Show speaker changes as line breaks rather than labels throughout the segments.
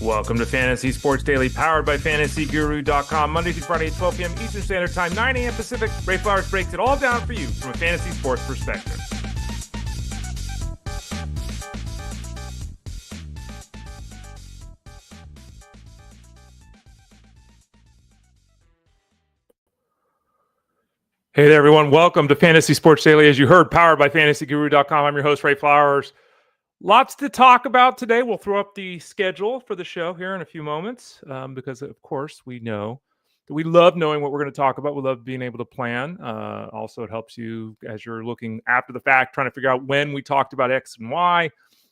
Welcome to Fantasy Sports Daily, powered by FantasyGuru.com. Monday through Friday at 12 p.m. Eastern Standard Time, 9 a.m. Pacific. Ray Flowers breaks it all down for you from a fantasy sports perspective. Hey there, everyone. Welcome to Fantasy Sports Daily. As you heard, powered by FantasyGuru.com. I'm your host, Ray Flowers. Lots to talk about today. We'll throw up the schedule for the show here in a few moments because, of course, we know that we love knowing what we're going to talk about. We love being able to plan. Also, it helps you as you're looking after the fact, trying to figure out when we talked about X and Y.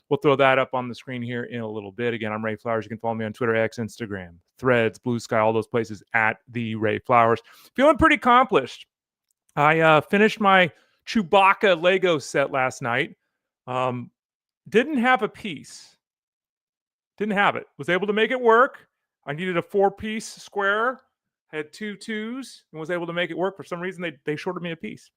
We'll throw that up on the screen here in a little bit. Again, I'm Ray Flowers. You can follow me on Twitter, X, Instagram, Threads, Blue Sky, all those places at the Ray Flowers. Feeling pretty accomplished. I finished my Chewbacca Lego set last night. Didn't have a piece. Didn't have it. Was able to make it work. I needed a 4-piece square. Had 2 twos and was able to make it work. For some reason, they shorted me a piece.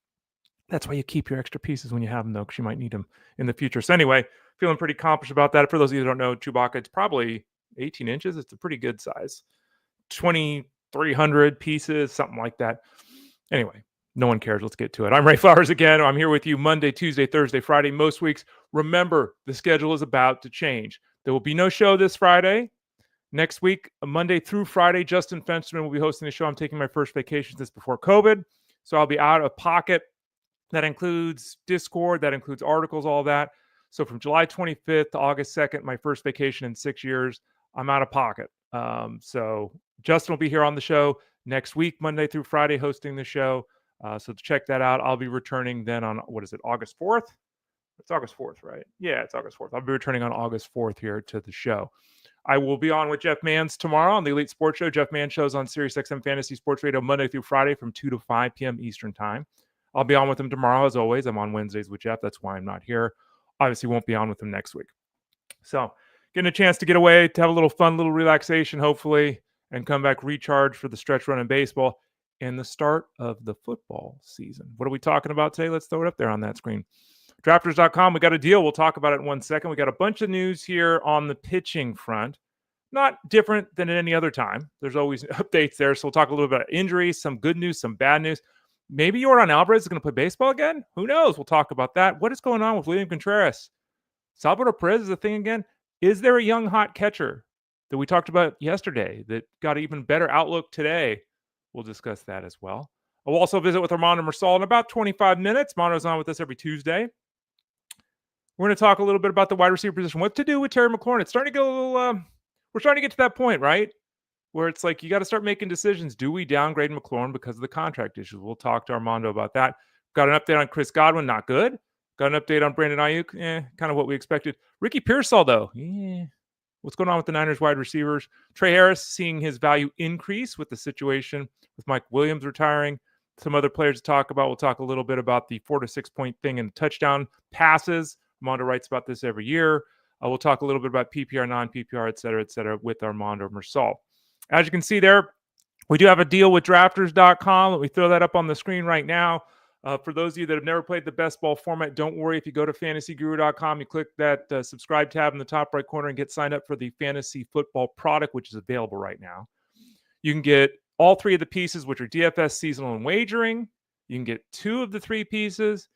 That's why you keep your extra pieces when you have them, though, because you might need them in the future. So anyway, feeling pretty accomplished about that. For those of you who don't know, Chewbacca, it's probably 18 inches. It's a pretty good size. 2,300 pieces, something like that. Anyway. No one cares. Let's get to it. I'm Ray Flowers again. I'm here with you Monday, Tuesday, Thursday, Friday, most weeks. Remember, the schedule is about to change. There will be no show this Friday. Next week, Monday through Friday, Justin Fensterman will be hosting the show. I'm taking my first vacation since before COVID, so I'll be out of pocket. That includes Discord. That includes articles, all that. So from July 25th to August 2nd, my first vacation in 6 years, I'm out of pocket. So Justin will be here on the show next week, Monday through Friday, hosting the show. So to check that out, I'll be returning then on, August 4th? It's August 4th, right? Yeah, it's August 4th. I'll be returning on August 4th here to the show. I will be on with Jeff Mans tomorrow on the Elite Sports Show. Jeff Mans shows on SiriusXM Fantasy Sports Radio Monday through Friday from 2 to 5 p.m. Eastern Time. I'll be on with him tomorrow, as always. I'm on Wednesdays with Jeff. That's why I'm not here. Obviously, won't be on with him next week. So getting a chance to get away, to have a little fun, little relaxation, hopefully, and come back recharged for the stretch run in baseball and the start of the football season. What are we talking about today? Let's throw it up there on that screen. Drafters.com, we got a deal. We'll talk about it in 1 second. We got a bunch of news here on the pitching front. Not different than at any other time. There's always updates there. So we'll talk a little bit about injuries, some good news, some bad news. Maybe Yordan Alvarez is going to play baseball again. Who knows? We'll talk about that. What is going on with William Contreras? Salvador Perez is a thing again. Is there a young hot catcher that we talked about yesterday that got an even better outlook today? We'll discuss that as well. I'll also visit with Armando Marsal in about 25 minutes. Armando's on with us every Tuesday. We're going to talk a little bit about the wide receiver position. What to do with Terry McLaurin. It's starting to get a little, we're starting to get to that point, right? Where it's like you got to start making decisions. Do we downgrade McLaurin because of the contract issues? We'll talk to Armando about that. Got an update on Chris Godwin, not good. Got an update on Brandon Aiyuk, kind of what we expected. Ricky Pearsal, though, what's going on with the Niners wide receivers? Tre Harris seeing his value increase with the situation with Mike Williams retiring. Some other players to talk about. We'll talk a little bit about the 4 to 6 point thing and touchdown passes. Armando writes about this every year. We'll talk a little bit about PPR, non-PPR, et cetera, with Armando Marsal. As you can see there, we do have a deal with Drafters.com. Let me throw that up on the screen right now. For those of you that have never played the best ball format, don't worry. If you go to FantasyGuru.com, you click that subscribe tab in the top right corner and get signed up for the fantasy football product, which is available right now. You can get all 3 of the pieces, which are DFS, seasonal, and wagering. You can get 2 of the 3 pieces.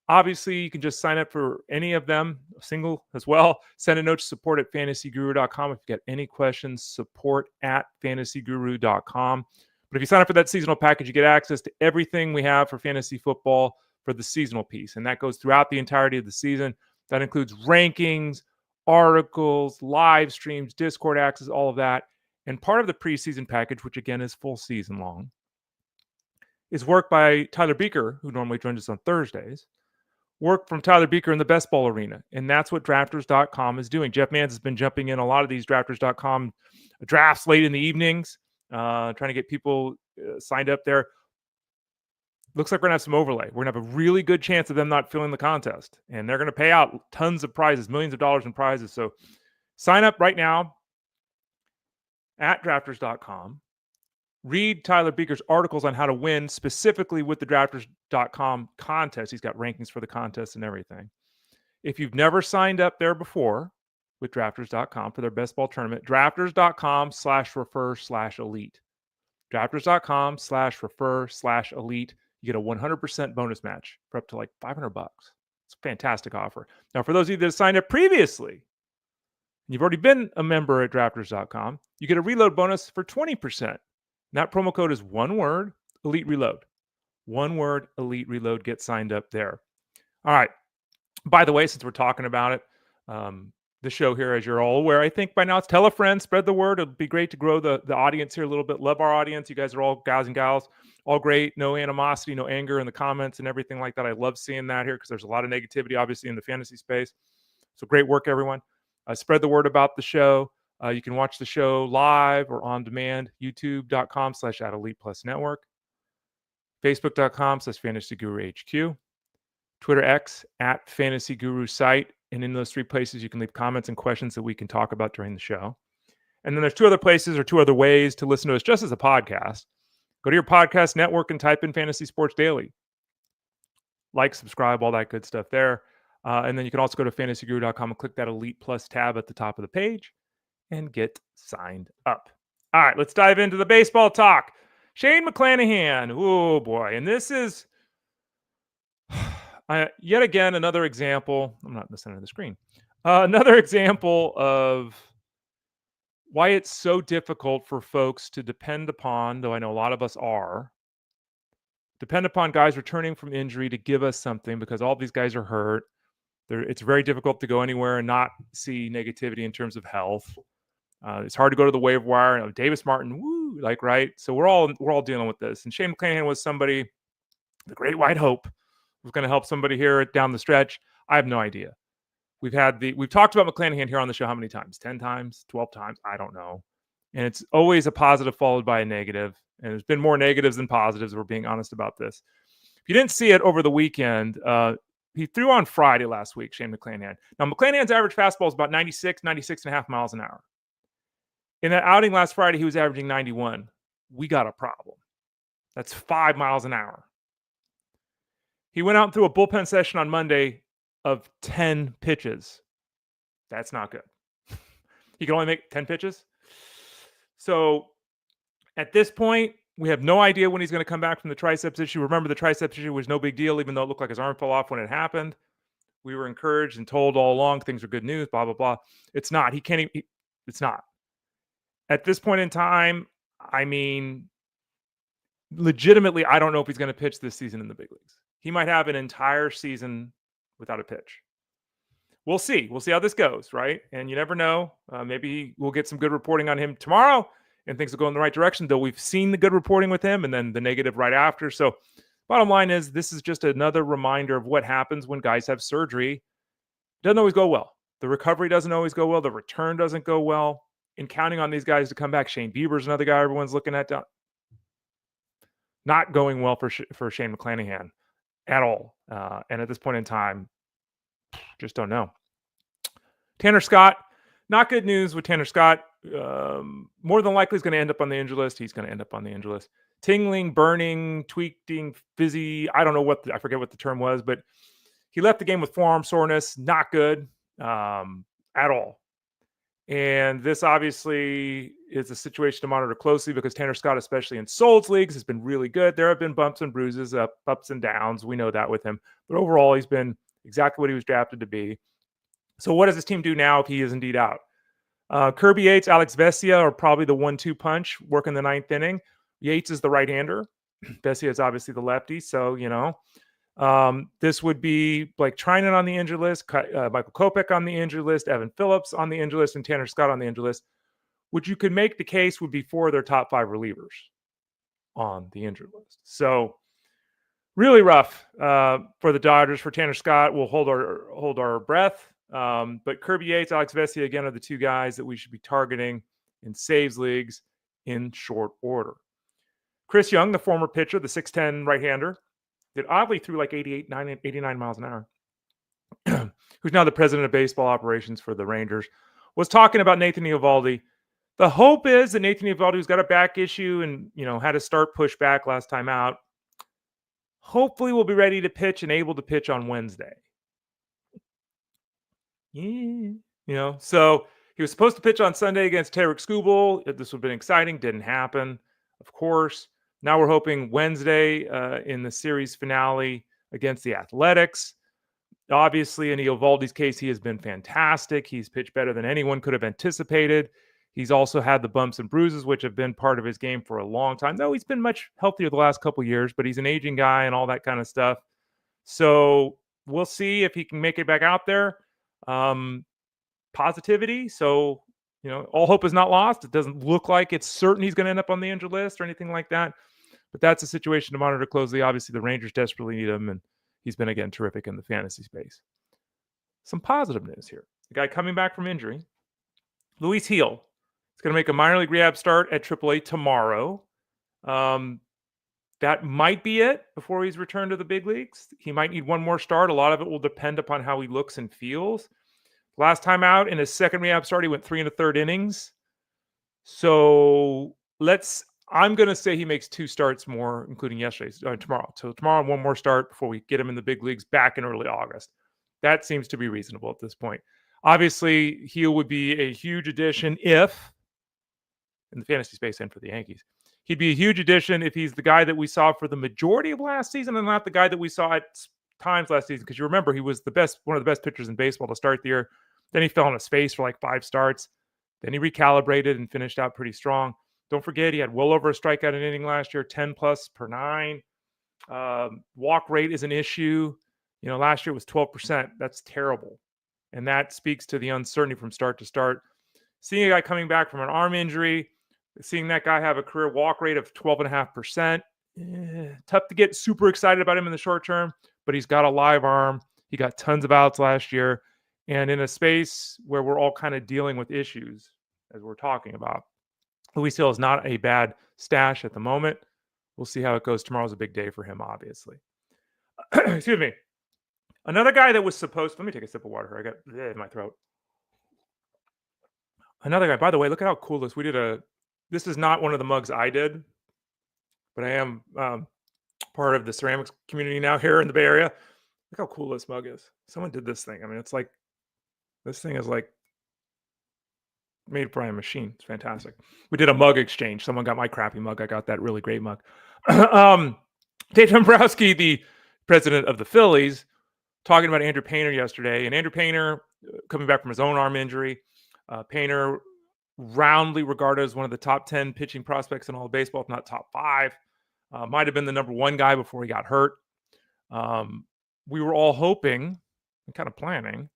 Obviously, you can just sign up for any of them, single as well. Send a note to support at FantasyGuru.com. If you got any questions, support at FantasyGuru.com. But if you sign up for that seasonal package, you get access to everything we have for fantasy football for the seasonal piece. And that goes throughout the entirety of the season. That includes rankings, articles, live streams, Discord access, all of that. And part of the preseason package, which again is full season long, is work by Tyler Beaker, who normally joins us on Thursdays. Work from Tyler Beaker in the best ball arena. And that's what Drafters.com is doing. Jeff Mans has been jumping in a lot of these Drafters.com drafts late in the evenings, trying to get people signed up there. Looks like we're going to have some overlay. We're going to have a really good chance of them not filling the contest. And they're going to pay out tons of prizes, millions of dollars in prizes. So sign up right now at Drafters.com. Read Tyler Beaker's articles on how to win, specifically with the Drafters.com contest. He's got rankings for the contest and everything. If you've never signed up there before, with drafters.com for their best ball tournament. Drafters.com/refer/elite. Drafters.com/refer/elite. You get a 100% bonus match for up to like $500. It's a fantastic offer. Now, for those of you that have signed up previously, you've already been a member at drafters.com, you get a reload bonus for 20%. And that promo code is one word, Elite Reload. One word, Elite Reload. Get signed up there. All right. By the way, since we're talking about it, the show here, as you're all aware, I think by now it's tell a friend, spread the word. It'll be great to grow the audience here a little bit. Love our audience. You guys are all guys and gals, all great. No animosity, no anger in the comments and everything like that. I love seeing that here because there's a lot of negativity, obviously, in the fantasy space. So great work, everyone. Spread the word about the show. You can watch the show live or on demand, youtube.com/@ElitePlusNetwork, facebook.com/FantasyGuruHQ, Twitter X @FantasyGuruSite. And in those three places, you can leave comments and questions that we can talk about during the show. And then there's two other places or two other ways to listen to us just as a podcast. Go to your podcast network and type in Fantasy Sports Daily. Like, subscribe, all that good stuff there. And then you can also go to fantasyguru.com and click that Elite Plus tab at the top of the page and get signed up. All right, let's dive into the baseball talk. Shane McClanahan. Oh, boy. And this is yet again another example. I'm not in the center of the screen. Another example of why it's so difficult for folks to depend upon, though I know a lot of us are, depend upon guys returning from injury to give us something because all these guys are hurt. It's very difficult to go anywhere and not see negativity in terms of health. It's hard to go to the waiver wire. Davis Martin, woo, like, right? So we're all dealing with this. And Shane McClanahan was somebody, the great white hope, was going to help somebody here down the stretch. I have no idea. We've talked about McClanahan here on the show how many times? 10 times, 12 times? I don't know. And it's always a positive followed by a negative. And there's been more negatives than positives, if we're being honest about this. If you didn't see it over the weekend, he threw on Friday last week, Shane McClanahan. Now, McClanahan's average fastball is about 96 and a half miles an hour. In that outing last Friday, he was averaging 91. We got a problem. That's 5 miles an hour. He went out and threw a bullpen session on Monday of 10 pitches. That's not good. He can only make 10 pitches. So at this point, we have no idea when he's going to come back from the triceps issue. Remember, the triceps issue was no big deal, even though it looked like his arm fell off when it happened. We were encouraged and told all along things are good news, blah, blah, blah. It's not. It's not. At this point in time, I mean, legitimately, I don't know if he's going to pitch this season in the big leagues. He might have an entire season without a pitch. We'll see. We'll see how this goes, right? And you never know. Maybe we'll get some good reporting on him tomorrow and things will go in the right direction, though we've seen the good reporting with him and then the negative right after. So bottom line is this is just another reminder of what happens when guys have surgery. It doesn't always go well. The recovery doesn't always go well. The return doesn't go well. And counting on these guys to come back. Shane Bieber's another guy everyone's looking at. Not going well for Shane McClanahan at all. And at this point in time, just don't know. Tanner Scott, not good news with Tanner Scott. More than likely is going to end up on the injury list. He's going to end up on the injury list. Tingling, burning, tweaking, fizzy. I don't know I forget what the term was, but he left the game with forearm soreness. Not good at all. And this obviously is a situation to monitor closely because Tanner Scott, especially in Souls leagues, has been really good. There have been bumps and bruises, ups and downs. We know that with him. But overall, he's been exactly what he was drafted to be. So what does this team do now if he is indeed out? Kirby Yates, Alex Vesia are probably the 1-2 punch working the ninth inning. Yates is the right-hander. Vesia is obviously the lefty. So, this would be Blake Trinan on the injury list, Michael Kopech on the injury list, Evan Phillips on the injury list, and Tanner Scott on the injury list, which you could make the case would be 4 of their top 5 relievers on the injury list. So really rough for the Dodgers. For Tanner Scott, we'll hold our breath. But Kirby Yates, Alex Vesia, again, are the 2 guys that we should be targeting in saves leagues in short order. Chris Jung, the former pitcher, the 6'10 right-hander, that oddly threw like 89 miles an hour, who's now the president of baseball operations for the Rangers, was talking about Nathan Eovaldi. The hope is that Nathan Eovaldi, who's got a back issue and, had to start push back last time out, hopefully will be ready to pitch and able to pitch on Wednesday. Yeah. So he was supposed to pitch on Sunday against Tarek Skubal. This would have been exciting. Didn't happen, of course. Now we're hoping Wednesday in the series finale against the Athletics. Obviously, in Eovaldi's case, he has been fantastic. He's pitched better than anyone could have anticipated. He's also had the bumps and bruises, which have been part of his game for a long time. Though he's been much healthier the last couple of years, but he's an aging guy and all that kind of stuff. So we'll see if he can make it back out there. Positivity. So, all hope is not lost. It doesn't look like it's certain he's going to end up on the injured list or anything like that. But that's a situation to monitor closely. Obviously, the Rangers desperately need him, and he's been, again, terrific in the fantasy space. Some positive news here. The guy coming back from injury, Luis Gil, is going to make a minor league rehab start at AAA tomorrow. That might be it before he's returned to the big leagues. He might need one more start. A lot of it will depend upon how he looks and feels. Last time out in his second rehab start, he went 3 1/3 innings. So I'm going to say he makes 2 starts more, including tomorrow. So tomorrow, one more start before we get him in the big leagues back in early August. That seems to be reasonable at this point. Obviously, Gil would be a huge addition in the fantasy space and for the Yankees. He'd be a huge addition if he's the guy that we saw for the majority of last season and not the guy that we saw at times last season. Because you remember, he was one of the best pitchers in baseball to start the year. Then he fell on his face for like 5 starts. Then he recalibrated and finished out pretty strong. Don't forget, he had well over a strikeout an inning last year, 10 plus per 9. Walk rate is an issue. Last year it was 12%. That's terrible. And that speaks to the uncertainty from start to start. Seeing a guy coming back from an arm injury, seeing that guy have a career walk rate of 12.5%, tough to get super excited about him in the short term, but he's got a live arm. He got tons of outs last year. And in a space where we're all kind of dealing with issues, as we're talking about, Luis Gil is not a bad stash at the moment. We'll see how it goes. Tomorrow's a big day for him, obviously. Excuse me. Another guy that was supposed... Let me take a sip of water here. I got it in my throat. Another guy, by the way, look at how cool this... This is not one of the mugs I did, but I am part of the ceramics community now here in the Bay Area. Look how cool this mug is. Someone did this thing. I mean, it's like... This thing is like made by a machine. It's fantastic. We did a mug exchange. Someone got my crappy mug. I got that really great mug. Dave Dombrowski, the president of the Phillies, talking about Andrew Painter yesterday. And Andrew Painter, coming back from his own arm injury, Painter roundly regarded as one of the top 10 pitching prospects in all of baseball, if not top 5. Might have been the number 1 guy before he got hurt. We were all hoping and kind of planning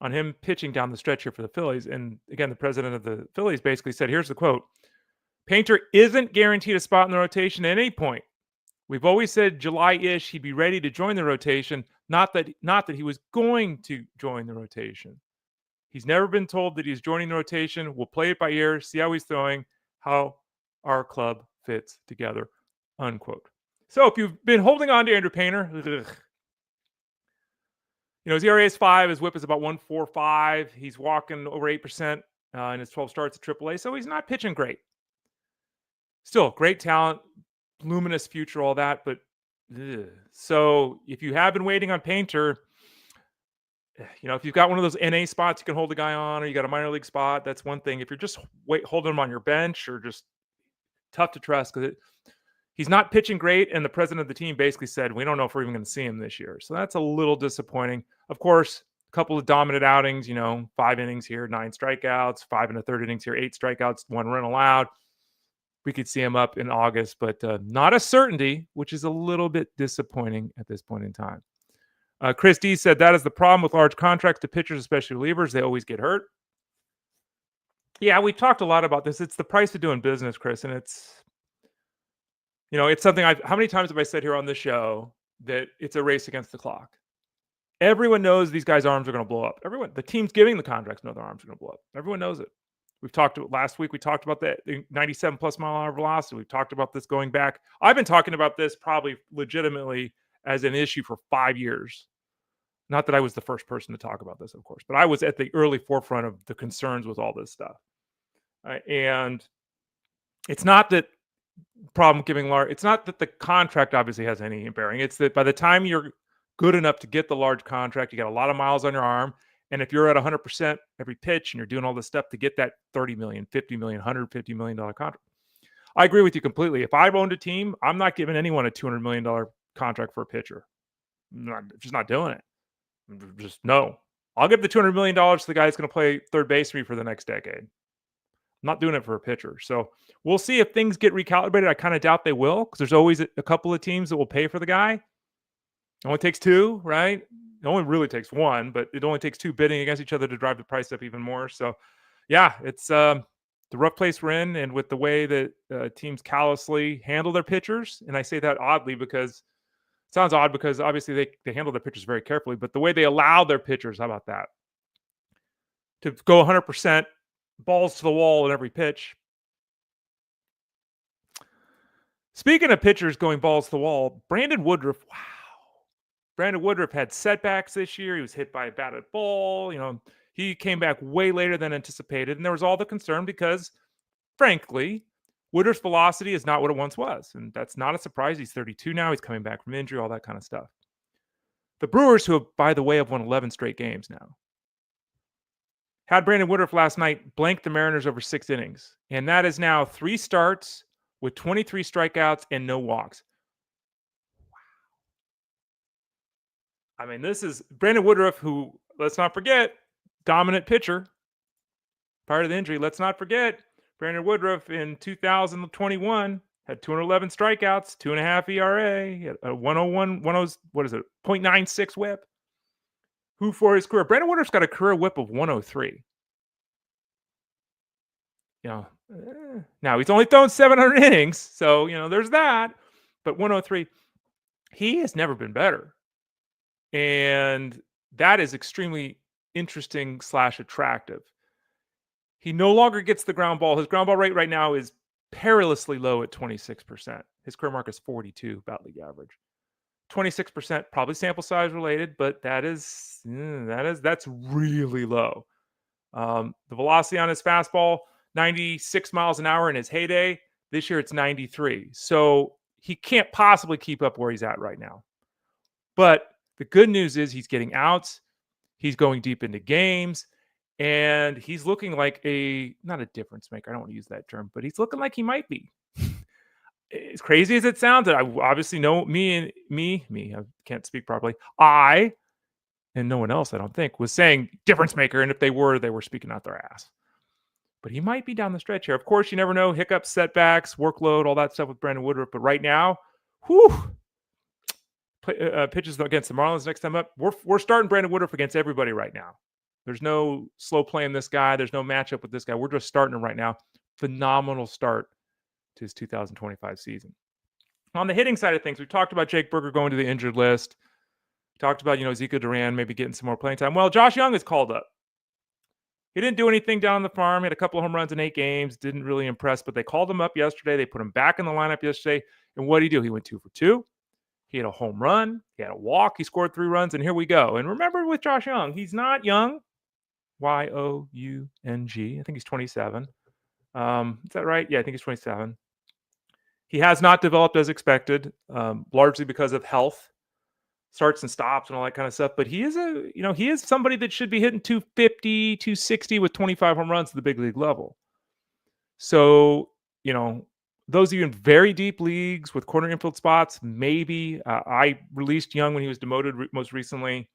on him pitching down the stretch here for the Phillies. And again, the president of the Phillies basically said, here's the quote: Painter isn't guaranteed a spot in the rotation at any point. We've always said July-ish he'd be ready to join the rotation, not that he was going to join the rotation. He's never been told that he's joining the rotation. We'll play it by ear, see how he's throwing, how our club fits together, unquote. So if you've been holding on to Andrew Painter, his ERA is 5. His WHIP is about 1.45. He's walking over 8% in his 12 starts at AAA. So he's not pitching great. Still, great talent, luminous future, all that. But so if you have been waiting on Painter, if you've got one of those NA spots you can hold a guy on, or you got a minor league spot, that's one thing. If you're just holding him on your bench, or just tough to trust because he's not pitching great, and the president of the team basically said, we don't know if we're even going to see him this year. So that's a little disappointing. Of course, a couple of dominant outings, 5 innings here, 9 strikeouts, 5 1/3 innings here, 8 strikeouts, 1 run allowed. We could see him up in August, but not a certainty, which is a little bit disappointing at this point in time. Chris D said that is the problem with large contracts to pitchers, especially relievers. They always get hurt. Yeah, we talked a lot about this. It's the price of doing business, Chris, and it's something how many times have I said here on the show that it's a race against the clock? Everyone knows these guys' arms are going to blow up. The teams giving the contracts know their arms are going to blow up. Everyone knows it. Last week, we talked about the 97 plus mile an hour velocity. We've talked about this going back. I've been talking about this probably legitimately as an issue for 5 years. Not that I was the first person to talk about this, of course, but I was at the early forefront of the concerns with all this stuff. And it's not that it's not that the contract obviously has any bearing. It's that by the time you're good enough to get the large contract, you got a lot of miles on your arm, And if you're at 100% every pitch and you're doing all this stuff to get that $30 million, $50 million, $150 million contract, I agree with you completely. If I've owned a team, I'm not giving anyone a $200 million contract for a pitcher. Just not doing it. Just no. I'll give the $200 million to the guy that's going to play third base for me for the next decade. I'm not doing it for a pitcher. So we'll see if things get recalibrated. I kind of doubt they will, because there's always a couple of teams that will pay for the guy. It only takes two, right? It only really takes one, but it only takes two bidding against each other to drive the price up even more. So, yeah, it's the rough place we're in, and with the way that teams callously handle their pitchers, and I say that oddly because it sounds odd because obviously they handle their pitchers very carefully, but the way they allow their pitchers, how about that? To go 100% balls to the wall in every pitch. Speaking of pitchers going balls to the wall, Brandon Woodruff, wow. Brandon Woodruff had setbacks this year. He was hit by a batted ball. He came back way later than anticipated. And there was all the concern because, frankly, Woodruff's velocity is not what it once was. And that's not a surprise. He's 32 now. He's coming back from injury, all that kind of stuff. The Brewers, who have, by the way, have won 11 straight games now, had Brandon Woodruff last night blank the Mariners over 6 innings. And that is now 3 starts with 23 strikeouts and no walks. I mean, this is Brandon Woodruff, who, let's not forget, dominant pitcher prior to the injury. Let's not forget, Brandon Woodruff in 2021 had 211 strikeouts, 2.5 ERA, a 101, 0.96 whip. Who for his career? Brandon Woodruff's got a career whip of 103. Now he's only thrown 700 innings, so there's that. But 103, he has never been better. And that is extremely interesting / attractive. He no longer gets the ground ball. His ground ball rate right now is perilously low at 26%. His career mark is 42, about league average. 26%, probably sample size related, but that's really low. The velocity on his fastball, 96 miles an hour in his heyday. This year it's 93. So he can't possibly keep up where he's at right now. But the good news is he's getting outs. He's going deep into games. And he's looking like not a difference maker. I don't want to use that term, but he's looking like he might be. As crazy as it sounds, I obviously know me, I can't speak properly. I, and no one else, I don't think, was saying difference maker. And if they were speaking out their ass. But he might be down the stretch here. Of course, you never know. Hiccups, setbacks, workload, all that stuff with Brandon Woodruff. But right now, pitches against the Marlins next time up. We're starting Brandon Woodruff against everybody right now. There's no slow playing this guy. There's no matchup with this guy. We're just starting him right now. Phenomenal start to his 2025 season. On the hitting side of things, we talked about Jake Burger going to the injured list. We talked about, Zico Duran maybe getting some more playing time. Well, Josh Jung is called up. He didn't do anything down on the farm. He had a couple of home runs in 8 games. Didn't really impress, but they called him up yesterday. They put him back in the lineup yesterday. And what did he do? He went 2 for 2. He had a home run. He had a walk. He scored 3 runs, and here we go. And remember with Josh Jung, he's not young. Young. I think he's 27. Is that right? Yeah, I think he's 27. He has not developed as expected, largely because of health, starts and stops and all that kind of stuff. But he is somebody that should be hitting 250, 260 with 25 home runs at the big league level. So, those of you in very deep leagues with corner infield spots, maybe. I released Jung when he was demoted most recently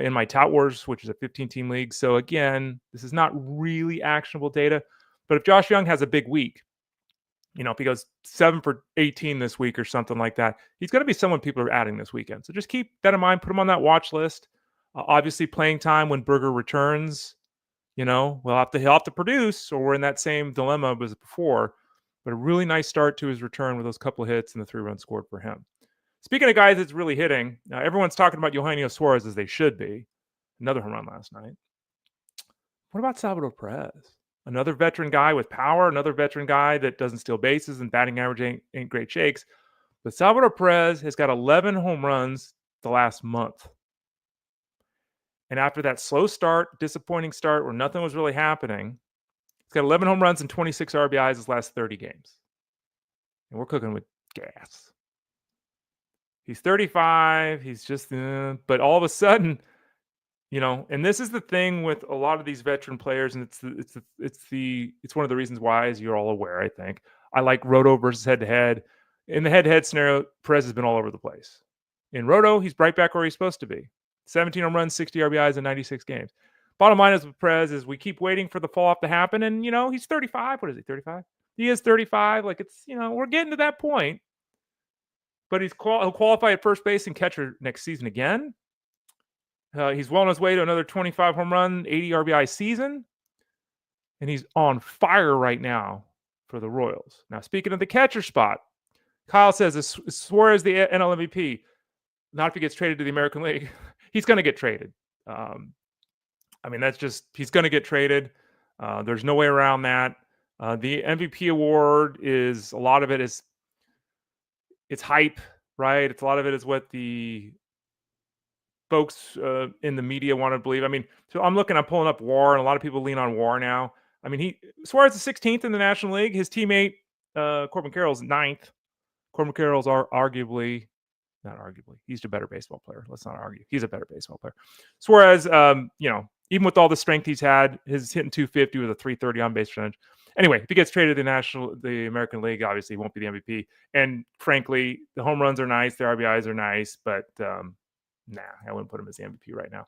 in my Tout Wars, which is a 15-team league. So again, this is not really actionable data. But if Josh Jung has a big week, if he goes 7 for 18 this week or something like that, he's going to be someone people are adding this weekend. So just keep that in mind. Put him on that watch list. Obviously, playing time when Burger returns, he'll have to produce, or we're in that same dilemma as before. But a really nice start to his return with those couple of hits and the 3 runs scored for him. Speaking of guys that's really hitting, everyone's talking about Eugenio Suarez as they should be. Another home run last night. What about Salvador Perez? Another veteran guy with power, another veteran guy that doesn't steal bases and batting average ain't great shakes. But Salvador Perez has got 11 home runs the last month. And after that slow start, disappointing start where nothing was really happening, he's got 11 home runs and 26 RBIs his last 30 games. And we're cooking with gas. He's 35. He's just, but all of a sudden, And this is the thing with a lot of these veteran players, and it's one of the reasons why, as you're all aware, I think I like Roto versus head-to-head. In the head-to-head scenario, Perez has been all over the place. In Roto, he's right back where he's supposed to be. 17 home runs, 60 RBIs in 96 games. Bottom line is with Perez is we keep waiting for the fall-off to happen, and he's 35. What is he, 35? He is 35. Like we're getting to that point. But he'll qualify at first base and catcher next season again. He's well on his way to another 25 home run, 80 RBI season. And he's on fire right now for the Royals. Now, speaking of the catcher spot, Kyle says, is Suarez the NL MVP? Not if he gets traded to the American League. He's going to get traded. He's going to get traded. There's no way around that. The MVP award a lot of it is, it's hype, right? A lot of it is what the folks in the media want to believe. So I'm pulling up WAR, and a lot of people lean on WAR now. Suarez is 16th in the National League. His teammate, Corbin Carroll's 9th. Corbin Carroll's not arguably, he's a better baseball player. Let's not argue. He's a better baseball player. Suarez, even with all the strength he's had, his hitting 250 with a 330 on base percentage. Anyway, if he gets traded to the American League, obviously he won't be the MVP. And frankly, the home runs are nice, the RBIs are nice, but I wouldn't put him as the MVP right now.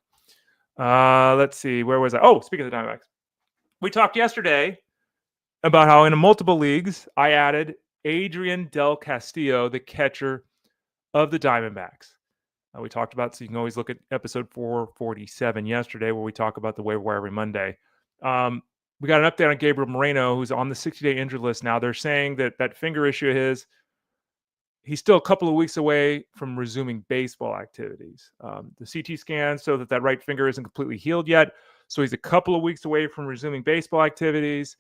Let's see. Where was I? Oh, speaking of the Diamondbacks. We talked yesterday about how in multiple leagues, I added Adrian Del Castillo, the catcher of the Diamondbacks. We talked about, so you can always look at episode 447 yesterday, where we talk about the waiver wire every Monday. We got an update on Gabriel Moreno, who's on the 60-day injured list now. They're saying that finger issue of his, he's still a couple of weeks away from resuming baseball activities. The CT scans show that right finger isn't completely healed yet, so he's a couple of weeks away from resuming baseball activities.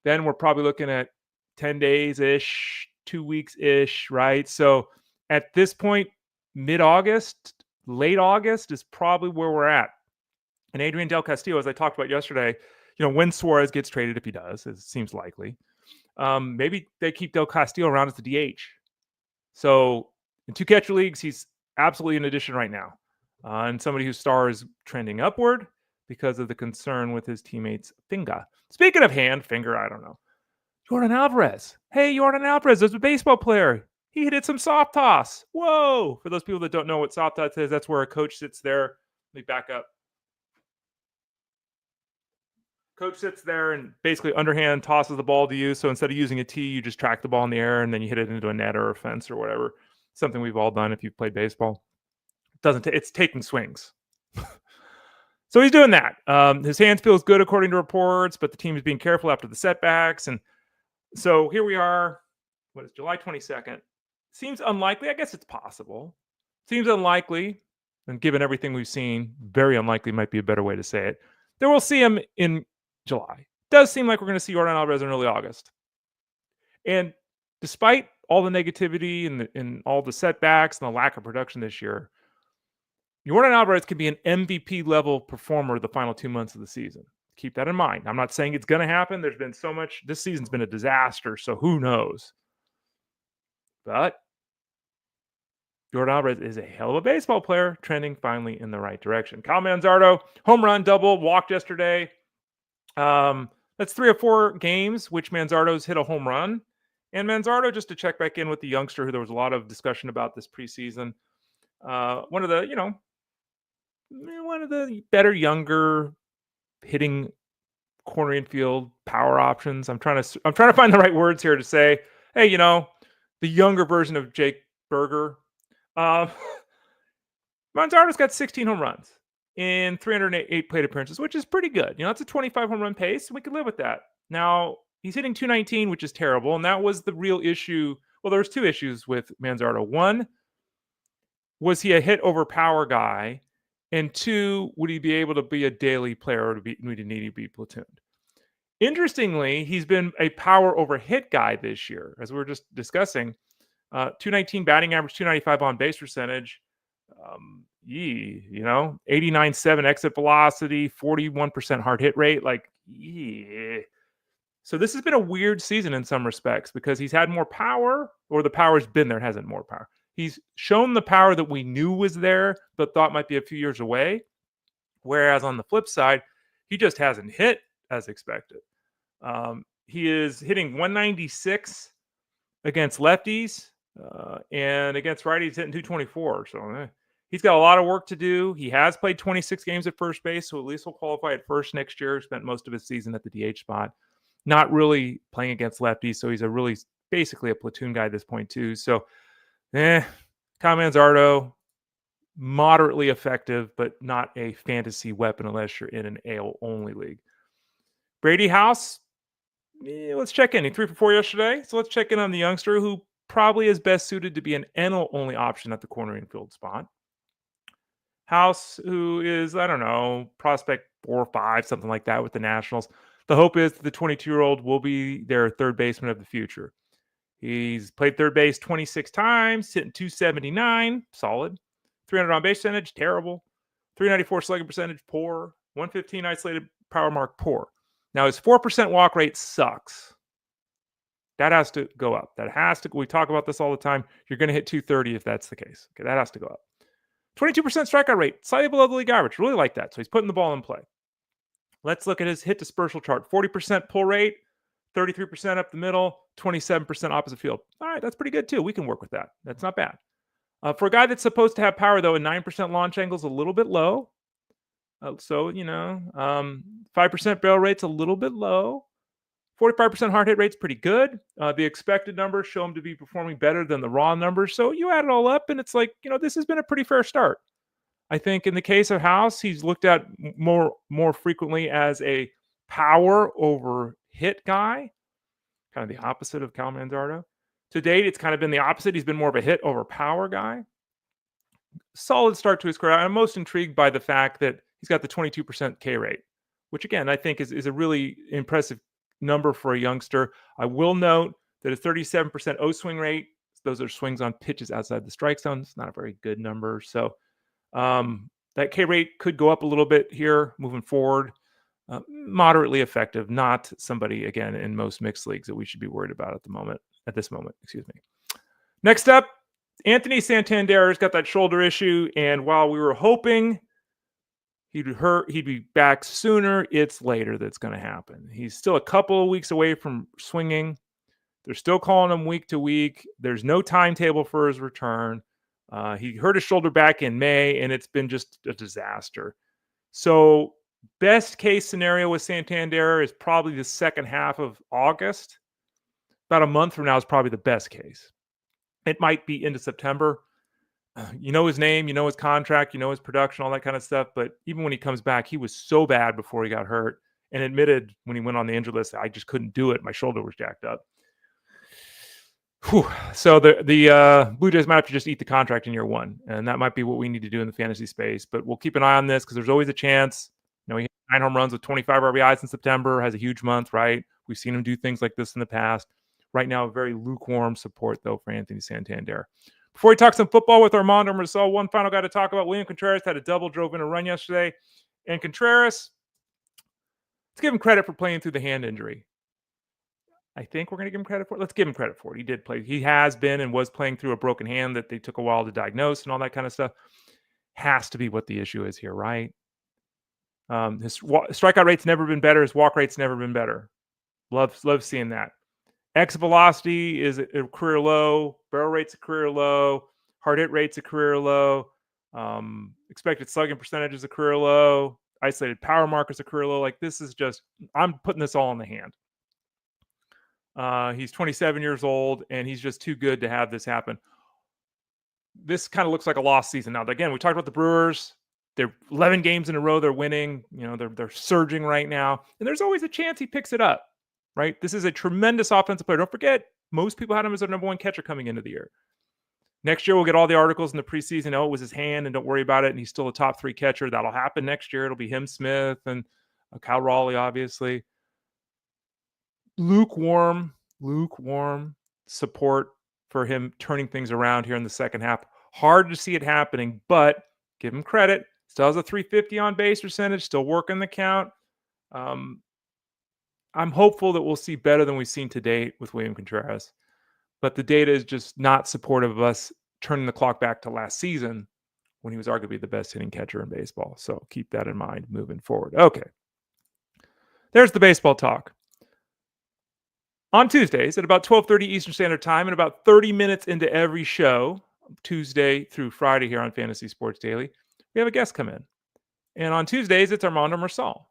Then we're probably looking at 10 days-ish, 2 weeks-ish, right? So at this point, mid-August, late August is probably where we're at. And Adrian Del Castillo, as I talked about yesterday, when Suarez gets traded, if he does, it seems likely, maybe they keep Del Castillo around as the DH. So in 2 catcher leagues, he's absolutely an addition right now. And somebody whose star is trending upward because of the concern with his teammate's finger. Speaking of finger, I don't know. Yordan Alvarez. Hey, Yordan Alvarez is a baseball player. He hit some soft toss. Whoa. For those people that don't know what soft toss is, that's where a coach sits there. Let me back up. Coach sits there and basically underhand tosses the ball to you. So instead of using a tee, you just track the ball in the air and then you hit it into a net or a fence or whatever. Something we've all done if you've played baseball. It's taking swings. So he's doing that. His hands feels good according to reports, but the team is being careful after the setbacks. And so here we are. What is July 22nd? Seems unlikely. I guess it's possible. Seems unlikely. And given everything we've seen, very unlikely might be a better way to say it. Then we'll see him in July. Does seem like we're going to see Yordan Alvarez in early August. And despite all the negativity and all the setbacks and the lack of production this year, Yordan Alvarez could be an MVP level performer the final 2 months of the season. Keep that in mind. I'm not saying it's going to happen. There's been so much. This season's been a disaster, so who knows? But Yordan Alvarez is a hell of a baseball player, trending finally in the right direction. Kyle Manzardo, home run, double, walked yesterday. That's 3 of 4 games, which Manzardo's hit a home run. And Manzardo, just to check back in with the youngster, who there was a lot of discussion about this preseason. One of the better, younger hitting corner infield power options. I'm trying to find the right words here to say, hey, the younger version of Jake Berger. Manzardo's got 16 home runs in 308 plate appearances, which is pretty good. It's a 25 home run pace, and we can live with that. Now, he's hitting 219, which is terrible, and that was the real issue. Well, there was 2 issues with Manzardo. One, was he a hit over power guy? And 2, would he be able to be a daily player, or would he need to be platooned? Interestingly, he's been a power over hit guy this year, as we were just discussing. 219 batting average, 295 on base percentage. 89.7 exit velocity, 41% hard hit rate. So this has been a weird season in some respects because he's had more power, or the power's been there, hasn't more power. He's shown the power that we knew was there, but thought might be a few years away. Whereas on the flip side, he just hasn't hit as expected. He is hitting 196 against lefties, and against righties hitting 224. So he's got a lot of work to do. He has played 26 games at first base, so at least he'll qualify at first next year. Spent most of his season at the DH spot. Not really playing against lefties, so he's basically a platoon guy at this point too. So, Kyle Manzardo, moderately effective, but not a fantasy weapon unless you're in an AL-only league. Brady House, let's check in. He 3 for 4 yesterday, so let's check in on the youngster who probably is best suited to be an NL-only option at the corner infield spot. House, who is, I don't know, prospect 4 or 5, something like that with the Nationals. The hope is that the 22-year-old will be their third baseman of the future. He's played third base 26 times, hitting 279, solid. 300 on base percentage, terrible. 394 slugging percentage, poor. 115 isolated power mark, poor. Now his 4% walk rate sucks. That has to go up. We talk about this all the time. You're going to hit 230 if that's the case. Okay, that has to go up. 22% strikeout rate, slightly below the league average. Really like that. So he's putting the ball in play. Let's look at his hit dispersal chart. 40% pull rate, 33% up the middle, 27% opposite field. All right, that's pretty good too. We can work with that. That's not bad. For a guy that's supposed to have power, though, a 9% launch angle is a little bit low. 5% barrel rate's a little bit low. 45% hard hit rate's pretty good. The expected numbers show him to be performing better than the raw numbers. So you add it all up, and it's like, this has been a pretty fair start. I think in the case of House, he's looked at more frequently as a power over hit guy, kind of the opposite of Kyle Manzardo. To date, it's kind of been the opposite. He's been more of a hit over power guy. Solid start to his career. I'm most intrigued by the fact that he's got the 22% K rate, which again, I think is a really impressive number for a youngster. I will note that a 37% O swing rate, those are swings on pitches outside the strike zone. It's not a very good number. So that K rate could go up a little bit here moving forward. Moderately effective, not somebody, again, in most mixed leagues that we should be worried about at this moment. Next up, Anthony Santander has got that shoulder issue, and while we were hoping he'd be back sooner, it's later that's going to happen. He's still a couple of weeks away from swinging. They're still calling him week to week. There's no timetable for his return. He hurt his shoulder back in May, and it's been just a disaster. So best case scenario with Santander is probably the second half of August. About a month from now is probably the best case. It might be into September. You know his name, you know his contract, you know his production, all that kind of stuff. But even when he comes back, he was so bad before he got hurt and admitted when he went on the injured list, I just couldn't do it. My shoulder was jacked up. Whew. So the Blue Jays might have to just eat the contract in year one. And that might be what we need to do in the fantasy space. But we'll keep an eye on this because there's always a chance. He hit 9 home runs with 25 RBIs in September, has a huge month, right? We've seen him do things like this in the past. Right now, a very lukewarm support, though, for Anthony Santander. Before we talk some football with Armando Marsal, one final guy to talk about. William Contreras had a double, drove in a run yesterday. And Contreras, let's give him credit for playing through the hand injury. I think we're going to give him credit for it. Let's give him credit for it. He did play. He has been and was playing through a broken hand that they took a while to diagnose and all that kind of stuff. Has to be what the issue is here, right? His strikeout rate's never been better. His walk rate's never been better. Love seeing that. X velocity is a career low. Barrel rate's a career low. Hard hit rate's a career low. Expected slugging percentage is a career low. Isolated power mark is a career low. Like, this is just, I'm putting this all in the hand. He's 27 years old, and he's just too good to have this happen. This kind of looks like a lost season. Now, again, we talked about the Brewers. They're 11 games in a row. They're winning. They're surging right now. And there's always a chance he picks it up, right? This is a tremendous offensive player. Don't forget, most people had him as their number one catcher coming into the year. Next year, we'll get all the articles in the preseason. Oh, it was his hand, and don't worry about it. And he's still a top 3 catcher. That'll happen next year. It'll be him, Smith, and Kyle Raleigh, obviously. Lukewarm support for him turning things around here in the second half. Hard to see it happening, but give him credit. Still has a 350 on base percentage, still working the count. I'm hopeful that we'll see better than we've seen to date with William Contreras, but the data is just not supportive of us turning the clock back to last season when he was arguably the best hitting catcher in baseball. So keep that in mind moving forward. Okay. There's the baseball talk. On Tuesdays at about 12:30 Eastern Standard Time and about 30 minutes into every show, Tuesday through Friday here on Fantasy Sports Daily, we have a guest come in. And on Tuesdays, it's Armando Marsal.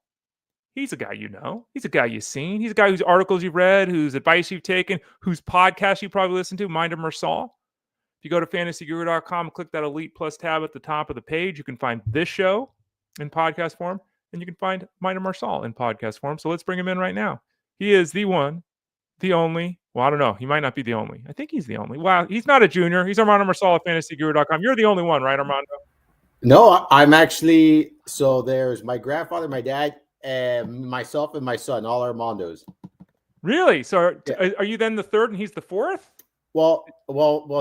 He's a guy you know. He's a guy you've seen. He's a guy whose articles you've read, whose advice you've taken, whose podcast you probably listen to, Mind of Marsal. If you go to fantasyguru.com, click that Elite Plus tab at the top of the page, you can find this show in podcast form, and you can find Mind of Marsal in podcast form. So let's bring him in right now. He is the one, the only. Well, I don't know. He might not be the only. I think he's the only. Wow, he's not a junior. He's Armando Marsal at fantasyguru.com. You're the only one, right, Armando?
No, I'm actually. So there's my grandfather, my dad, and myself and my son, all Armandos.
Really? So are you then the third and he's the fourth?
Well,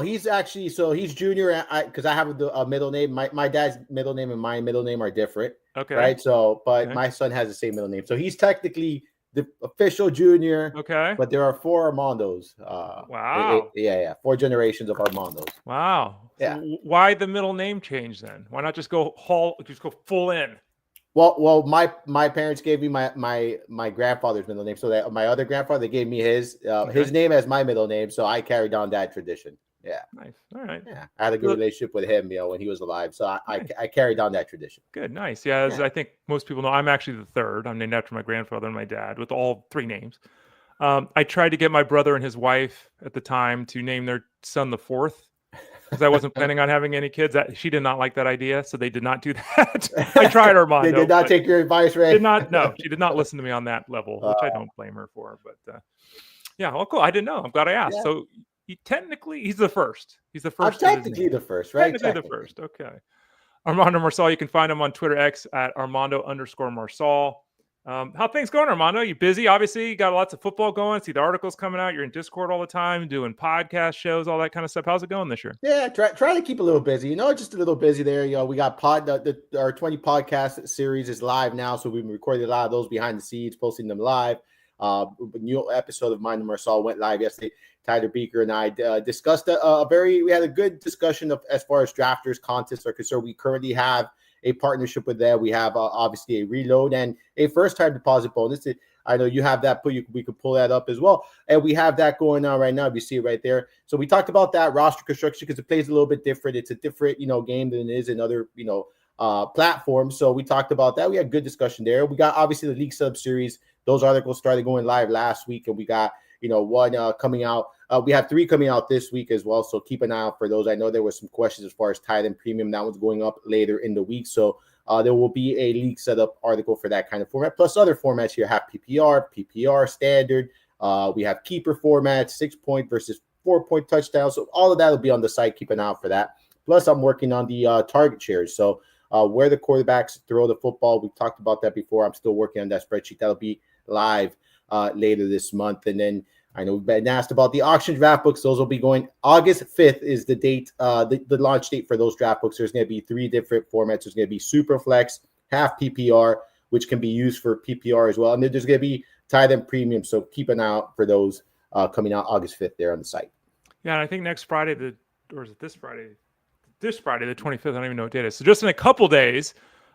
he's actually, so he's junior because I have a middle name. My dad's middle name and my middle name are different.
Okay.
Right. So, but my son has the same middle name. So he's technically the official junior.
Okay.
But there are 4 Armandos.
Wow.
Yeah. 4 generations of Armandos.
Wow.
Yeah.
So why the middle name change then? Why not just go full in?
Well, my parents gave me my grandfather's middle name, so that my other grandfather, they gave me his name as my middle name, so I carried on that tradition. Yeah,
nice. All right.
Yeah, I had a good relationship with him, when he was alive, so I carried on that tradition.
Good, nice. Yeah, I think most people know, I'm actually the third. I'm named after my grandfather and my dad with all 3 names. I tried to get my brother and his wife at the time to name their son the 4th. Because I wasn't planning on having any kids. She did not like that idea, so they did not do that. I tried, Armando.
They did not take your advice, Ray.
No, she did not listen to me on that level, which I don't blame her for. But yeah, well, cool. I didn't know. I'm glad I asked. Yeah. So he's the first. He's the first.
I'm technically the first, right?
Technically the first. Okay. Armando Marsal. You can find him on Twitter X at Armando_Marsal. How things going, Armando? You busy? Obviously, you got lots of football going. See the articles coming out. You're in Discord all the time, doing podcast shows, all that kind of stuff. How's it going this year?
Yeah, try to keep a little busy. just a little busy there. We got our 20 podcast series is live now, so we've been recording a lot of those behind the scenes, posting them live. New episode of Mind of Marsal went live yesterday. Tyler Beaker and I discussed we had a good discussion of as far as drafters contests are concerned. We currently have a partnership with them. We have obviously a reload and a first-time deposit bonus. I know you have that, but we could pull that up as well. And we have that going on right now. You see it right there. So we talked about that roster construction because it plays a little bit different. It's a different, game than it is in other, platforms. So we talked about that. We had good discussion there. We got obviously the League Sub Series. Those articles started going live last week, and we got one coming out. We have 3 coming out this week as well, so keep an eye out for those. I know there were some questions as far as tight end premium. That one's going up later in the week, so there will be a league setup article for that kind of format, plus other formats here have PPR standard. We have keeper formats, 6-point versus 4-point touchdowns. So all of that will be on the site. Keep an eye out for that. Plus, I'm working on the target shares. So where the quarterbacks throw the football, we talked about that before. I'm still working on that spreadsheet. That'll be live later this month. And then I know we've been asked about the auction draft books. Those will be going August 5th is the date, the launch date for those draft books. There's going to be 3 different formats. There's going to be Superflex, half PPR, which can be used for PPR as well. And then there's going to be tight end premium. So keep an eye out for those coming out August 5th there on the site.
Yeah, and I think next Friday, or is it this Friday? This Friday, the 25th, I don't even know what date it is. So just in a couple days,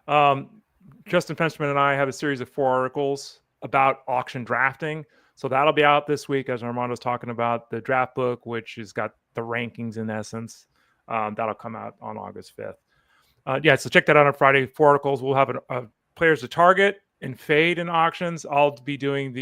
Justin Fensterman and I have a series of 4 articles about auction drafting. So that'll be out this week, as Armando's talking about the draft book, which has got the rankings in essence. That'll come out on August 5th. So check that out on Friday. 4 articles. We'll have a players to target and fade in auctions. I'll be doing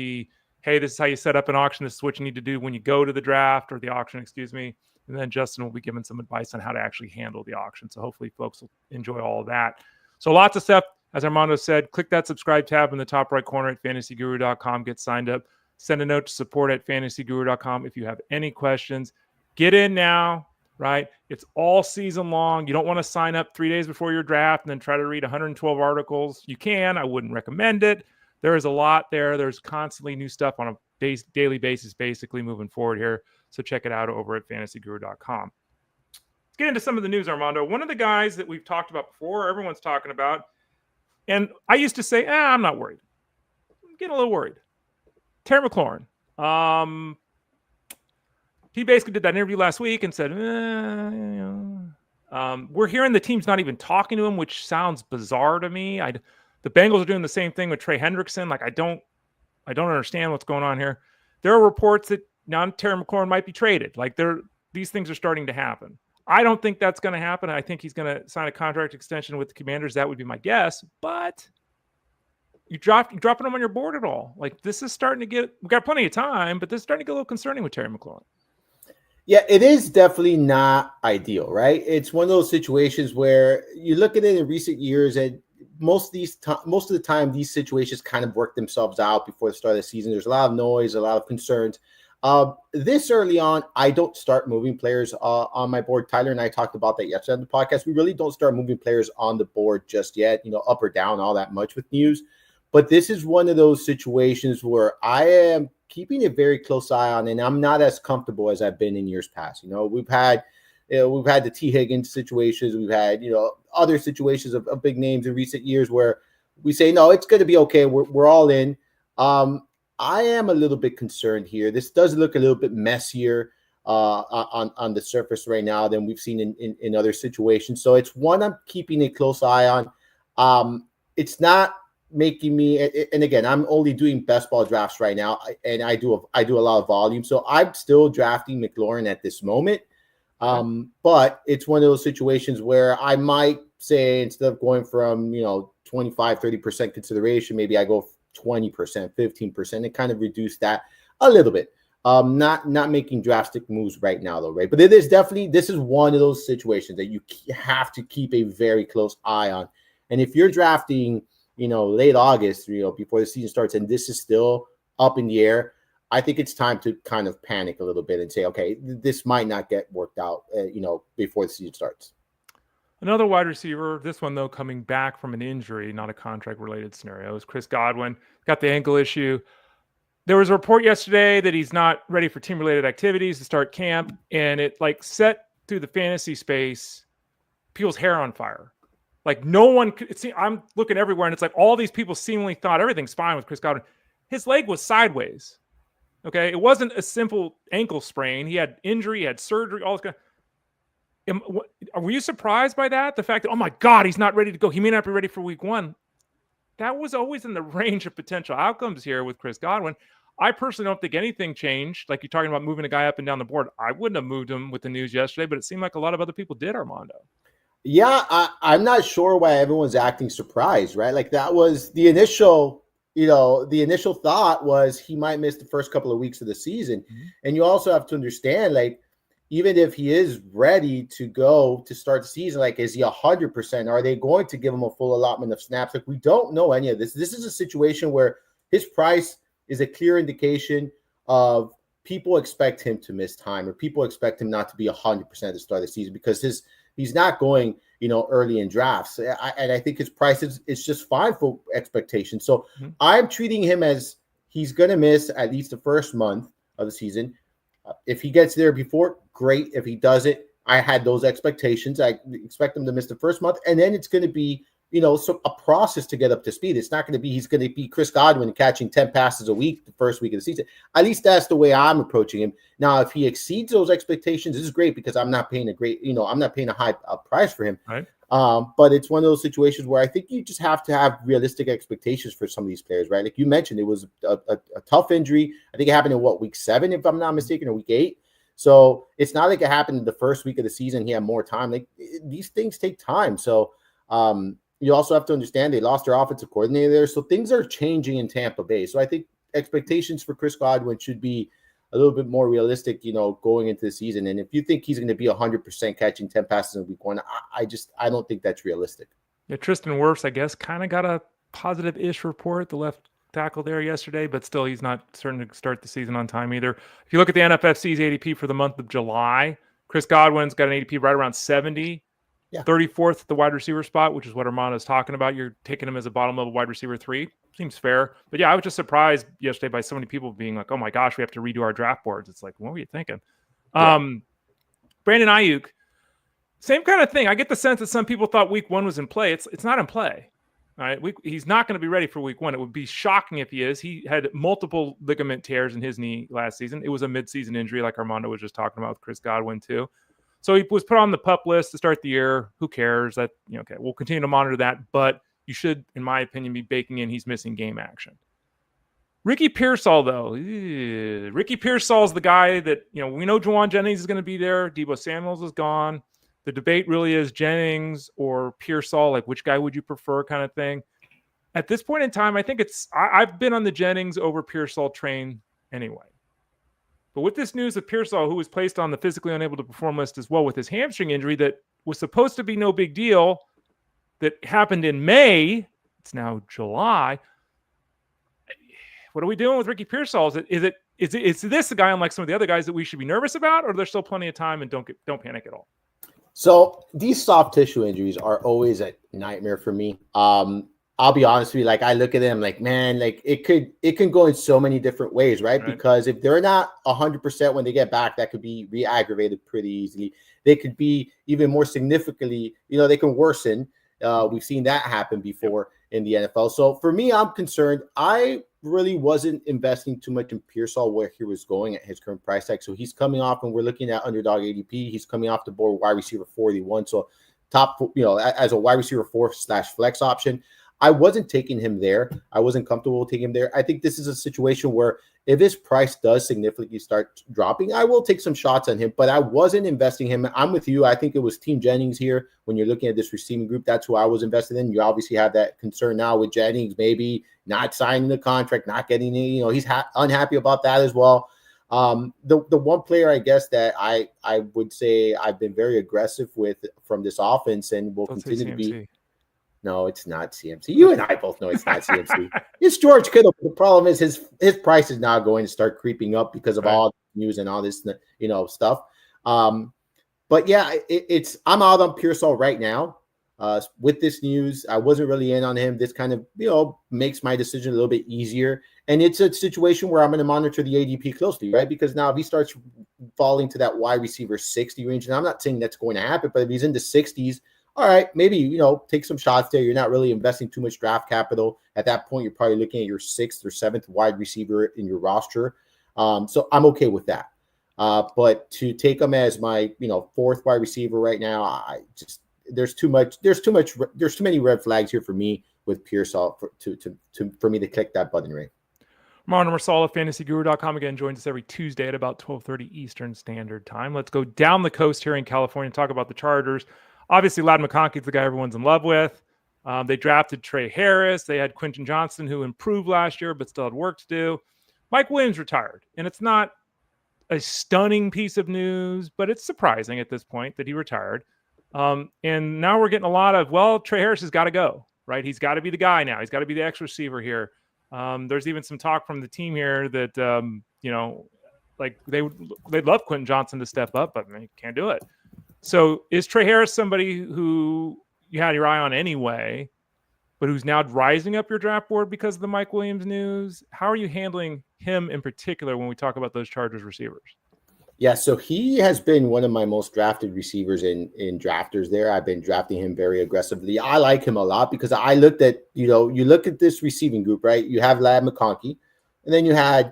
hey, this is how you set up an auction. This is what you need to do when you go to the draft or the auction, excuse me. And then Justin will be giving some advice on how to actually handle the auction. So hopefully folks will enjoy all of that. So lots of stuff. As Armando said, click that subscribe tab in the top right corner at fantasyguru.com. Get signed up. Send a note to support@fantasyguru.com if you have any questions. Get in now, right? It's all season long. You don't want to sign up 3 days before your draft and then try to read 112 articles. You can. I wouldn't recommend it. There is a lot there. There's constantly new stuff on a daily basis, basically moving forward here. So check it out over at fantasyguru.com. Let's get into some of the news, Armando. One of the guys that we've talked about before, everyone's talking about, and I used to say, I'm not worried. I'm getting a little worried. Terry McLaurin. He basically did that interview last week and said, We're hearing the team's not even talking to him, which sounds bizarre to me. The Bengals are doing the same thing with Trey Hendrickson. Like, I don't understand what's going on here. There are reports that now Terry McLaurin might be traded. Like, these things are starting to happen. I don't think that's going to happen. I think he's going to sign a contract extension with the Commanders. That would be my guess. But you dropping him on your board at all? Like, this is starting to get. We've got plenty of time, but this is starting to get a little concerning with Terry McLaurin.
Yeah, it is definitely not ideal, right? It's one of those situations where you look at it in recent years, and most of the time, these situations kind of work themselves out before the start of the season. There's a lot of noise, a lot of concerns. This early on, I don't start moving players on my board. Tyler and I talked about that yesterday on the podcast. We really don't start moving players on the board just yet, up or down all that much with news. But this is one of those situations where I am keeping a very close eye on, and I'm not as comfortable as I've been in years past. We've had the T. Higgins situations. We've had, other situations of big names in recent years where we say, no, it's going to be okay. We're all in. I am a little bit concerned here. This does look a little bit messier on the surface right now than we've seen in other situations. So it's one I'm keeping a close eye on. It's not making me, and again, I'm only doing best ball drafts right now, and I do a lot of volume. So I'm still drafting McLaurin at this moment. But it's one of those situations where I might say, instead of going from 25-30% consideration, maybe I go 20%, 15%, and kind of reduce that a little bit. Not making drastic moves right now, though, right? But this is one of those situations that you have to keep a very close eye on. And if you're drafting, late August, before the season starts, and this is still up in the air, I think it's time to kind of panic a little bit and say, okay, this might not get worked out, before the season starts.
Another wide receiver, this one, though, coming back from an injury, not a contract-related scenario, is Chris Godwin. Got the ankle issue. There was a report yesterday that he's not ready for team-related activities to start camp, and it, set through the fantasy space people's hair on fire. Like, no one could see. I'm looking everywhere, and it's like all these people seemingly thought everything's fine with Chris Godwin. His leg was sideways. Okay, it wasn't a simple ankle sprain. He had injury, he had surgery, all this kind of. Were you surprised by that? The fact that, oh my God, he's not ready to go. He may not be ready for week one. That was always in the range of potential outcomes here with Chris Godwin. I personally don't think anything changed. Like, you're talking about moving a guy up and down the board. I wouldn't have moved him with the news yesterday, but it seemed like a lot of other people did, Armando.
Yeah, I'm not sure why everyone's acting surprised, right? Like, that was the initial thought was he might miss the first couple of weeks of the season. Mm-hmm. And you also have to understand, like, even if he is ready to go to start the season, like, is he 100%? Are they going to give him a full allotment of snaps? Like, we don't know any of this. This is a situation where his price is a clear indication of people expect him to miss time, or people expect him not to be 100% at the start of the season, because he's not going, early in drafts. And I think his price is just fine for expectations. So I'm treating him as he's going to miss at least the first month of the season. If he gets there before, great. If he doesn't, I had those expectations. I expect him to miss the first month, and then it's going to be, a process to get up to speed. It's not going to be he's going to be Chris Godwin catching 10 passes a week the first week of the season. At least that's the way I'm approaching him. Now, if he exceeds those expectations, this is great, because I'm not paying a high price for him.
Right.
But it's one of those situations where I think you just have to have realistic expectations for some of these players, right? Like you mentioned, it was a tough injury. I think it happened in week 7, if I'm not mistaken, or week 8. So it's not like it happened in the first week of the season. He had more time. Like, these things take time. So you also have to understand they lost their offensive coordinator there. So things are changing in Tampa Bay. So I think expectations for Chris Godwin should be a little bit more realistic, going into the season. And if you think he's going to be 100% catching 10 passes in week 1, I don't think that's realistic.
Yeah, Tristan Wirfs, I guess, kind of got a positive-ish report, the left tackle there yesterday, but still he's not certain to start the season on time either. If you look at the NFFC's ADP for the month of July, Chris Godwin's got an ADP right around 70. Yeah. 34th at the wide receiver spot, which is what Armando's talking about. You're taking him as a bottom level wide receiver 3. Seems fair. But yeah, I was just surprised yesterday by so many people being like, oh my gosh, we have to redo our draft boards. It's like, what were you thinking? Yeah. Brandon Aiyuk, same kind of thing. I get the sense that some people thought week 1 was in play. It's not in play. All right. He's not going to be ready for week 1. It would be shocking if he is. He had multiple ligament tears in his knee last season. It was a midseason injury, like Armando was just talking about with Chris Godwin too. So he was put on the PUP list to start the year. Who cares? That okay, we'll continue to monitor that, but you should, in my opinion, be baking in he's missing game action. Ricky Pearsal, though. Ricky Pearsal is the guy that, we know Juwan Jennings is going to be there. Deebo Samuels is gone. The debate really is Jennings or Pearsal, like which guy would you prefer kind of thing. At this point in time, I think I've been on the Jennings over Pearsal train anyway. But with this news of Pearsal, who was placed on the physically unable to perform list as well with his hamstring injury that was supposed to be no big deal, that happened in May, it's now July. What are we doing with Ricky Pearsal? Is this a guy unlike some of the other guys that we should be nervous about, or there's still plenty of time and don't panic at all?
So these soft tissue injuries are always a nightmare for me. I'll be honest with you. Like I look at them, like man, like it can go in so many different ways, right? Because if they're not 100% when they get back, that could be re-aggravated pretty easily. They could be even more significantly, they can worsen. We've seen that happen before in the NFL. So for me, I'm concerned. I really wasn't investing too much in Pearsal where he was going at his current price tag. So he's coming off, and we're looking at underdog ADP. He's coming off the board wide receiver 41. So top, as a wide receiver 4/flex option. I wasn't taking him there. I wasn't comfortable taking him there. I think this is a situation where if his price does significantly start dropping, I will take some shots on him, but I wasn't investing him. I'm with you. I think it was Team Jennings here. When you're looking at this receiving group, that's who I was invested in. You obviously have that concern now with Jennings, maybe not signing the contract, not getting it. He's unhappy about that as well. The one player, I guess, that I would say I've been very aggressive with from this offense and will continue to be. No, it's not CMC. You and I both know it's not CMC. It's George Kittle. The problem is his price is now going to start creeping up because of all the news and all this, stuff. But yeah, I'm out on Pearsal right now. With this news, I wasn't really in on him. This kind of, makes my decision a little bit easier. And it's a situation where I'm going to monitor the ADP closely, right? Because now if he starts falling to that wide receiver 60 range, and I'm not saying that's going to happen, but if he's in the 60s, all right, maybe, take some shots there. You're not really investing too much draft capital. At that point, you're probably looking at your 6th or 7th wide receiver in your roster. So I'm okay with that. But to take him as my, 4th wide receiver right now, there's too many red flags here for me with Pearsal for me to click that button, Ray.
Armando Marsal of fantasyguru.com again joins us every Tuesday at about 12:30 Eastern Standard Time. Let's go down the coast here in California and talk about the Chargers. Obviously, Ladd McConkey is the guy everyone's in love with. They drafted Tre Harris. They had Quentin Johnston, who improved last year, but still had work to do. Mike Williams retired, and it's not a stunning piece of news, but it's surprising at this point that he retired. And now we're getting a lot of, Tre Harris has got to go, right? He's got to be the guy now. He's got to be the X receiver here. There's even some talk from the team here that, they'd love Quentin Johnston to step up, but he can't do it. So is Tre Harris somebody who you had your eye on anyway, but who's now rising up your draft board because of the Mike Williams news? How are you handling him in particular when we talk about those Chargers receivers?
Yeah, so he has been one of my most drafted receivers in drafters there. I've been drafting him very aggressively. I like him a lot because I looked at, you look at this receiving group, right? You have Ladd McConkey, and then you had,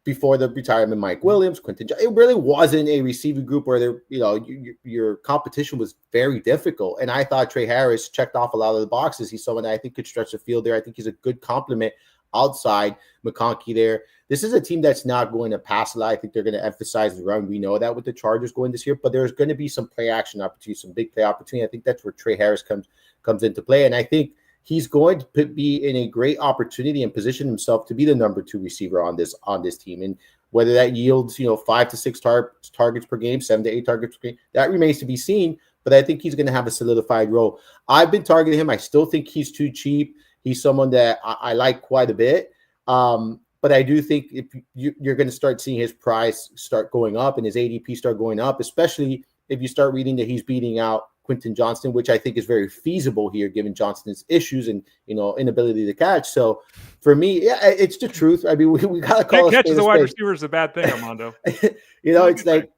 before the retirement, Mike Williams, Quentin Johnston. It really wasn't a receiving group where your competition was very difficult. And I thought Tre Harris checked off a lot of the boxes. He's someone that I think could stretch the field there. I think he's a good complement outside McConkey there. This is a team that's not going to pass a lot. I think they're going to emphasize the run. We know that with the Chargers going this year, but there's going to be some play action opportunity, some big play opportunity. I think that's where Tre Harris comes into play. And I think he's going to be in a great opportunity and position himself to be the number 2 receiver on this team. And whether that yields, 5 to 6 targets per game, 7 to 8 targets per game, that remains to be seen. But I think he's going to have a solidified role. I've been targeting him. I still think he's too cheap. He's someone that I like quite a bit. But I do think if you're going to start seeing his price start going up and his ADP start going up, especially if you start reading that he's beating out Quentin Johnston, which I think is very feasible here, given Johnston's issues and inability to catch. So for me, yeah, it's the truth. I mean, we gotta call it.
Catches a wide receiver is a bad thing, Armando.
It's like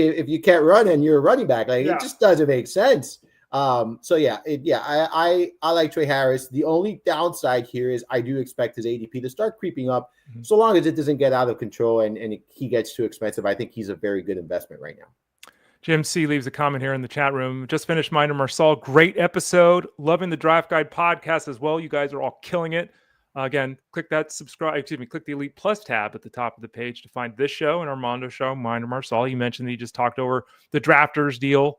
if you can't run and you're a running back, it just doesn't make sense. I like Tre Harris. The only downside here is I do expect his ADP to start creeping up, so long as it doesn't get out of control and he gets too expensive. I think he's a very good investment right now.
Jim C leaves a comment here in the chat room. Just finished Armando Marsal. Great episode. Loving the Draft Guide podcast as well. You guys are all killing it. Again, click that click the Elite Plus tab at the top of the page to find this show and Armando show, Armando Marsal. You mentioned that he just talked over the drafters deal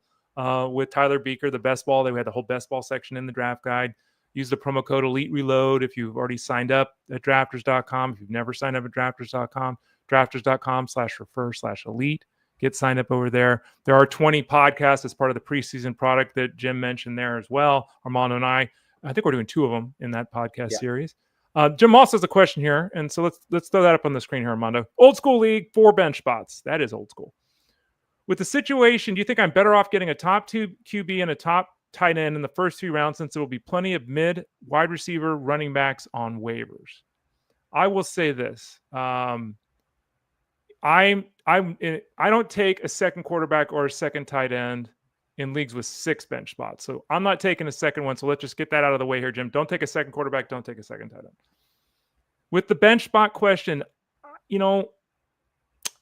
with Tyler Beaker, the best ball. They had the whole best ball section in the draft guide. Use the promo code Elite Reload if you've already signed up at drafters.com. If you've never signed up at drafters.com, drafters.com/refer/elite. Get signed up over there. There are 20 podcasts as part of the preseason product that Jim mentioned there as well. Armando and I think we're doing 2 of them in that podcast series. Jim also has a question here, and so let's throw that up on the screen here, Armando. Old school league, 4 bench spots. That is old school. With the situation, do you think I'm better off getting a top 2 QB and a top tight end in the first 3 rounds, since there will be plenty of mid wide receiver running backs on waivers? I will say this. I don't take a second quarterback or a second tight end in leagues with 6 bench spots. So I'm not taking a second one. So let's just get that out of the way here, Jim. Don't take a second quarterback. Don't take a second tight end. With the bench spot question,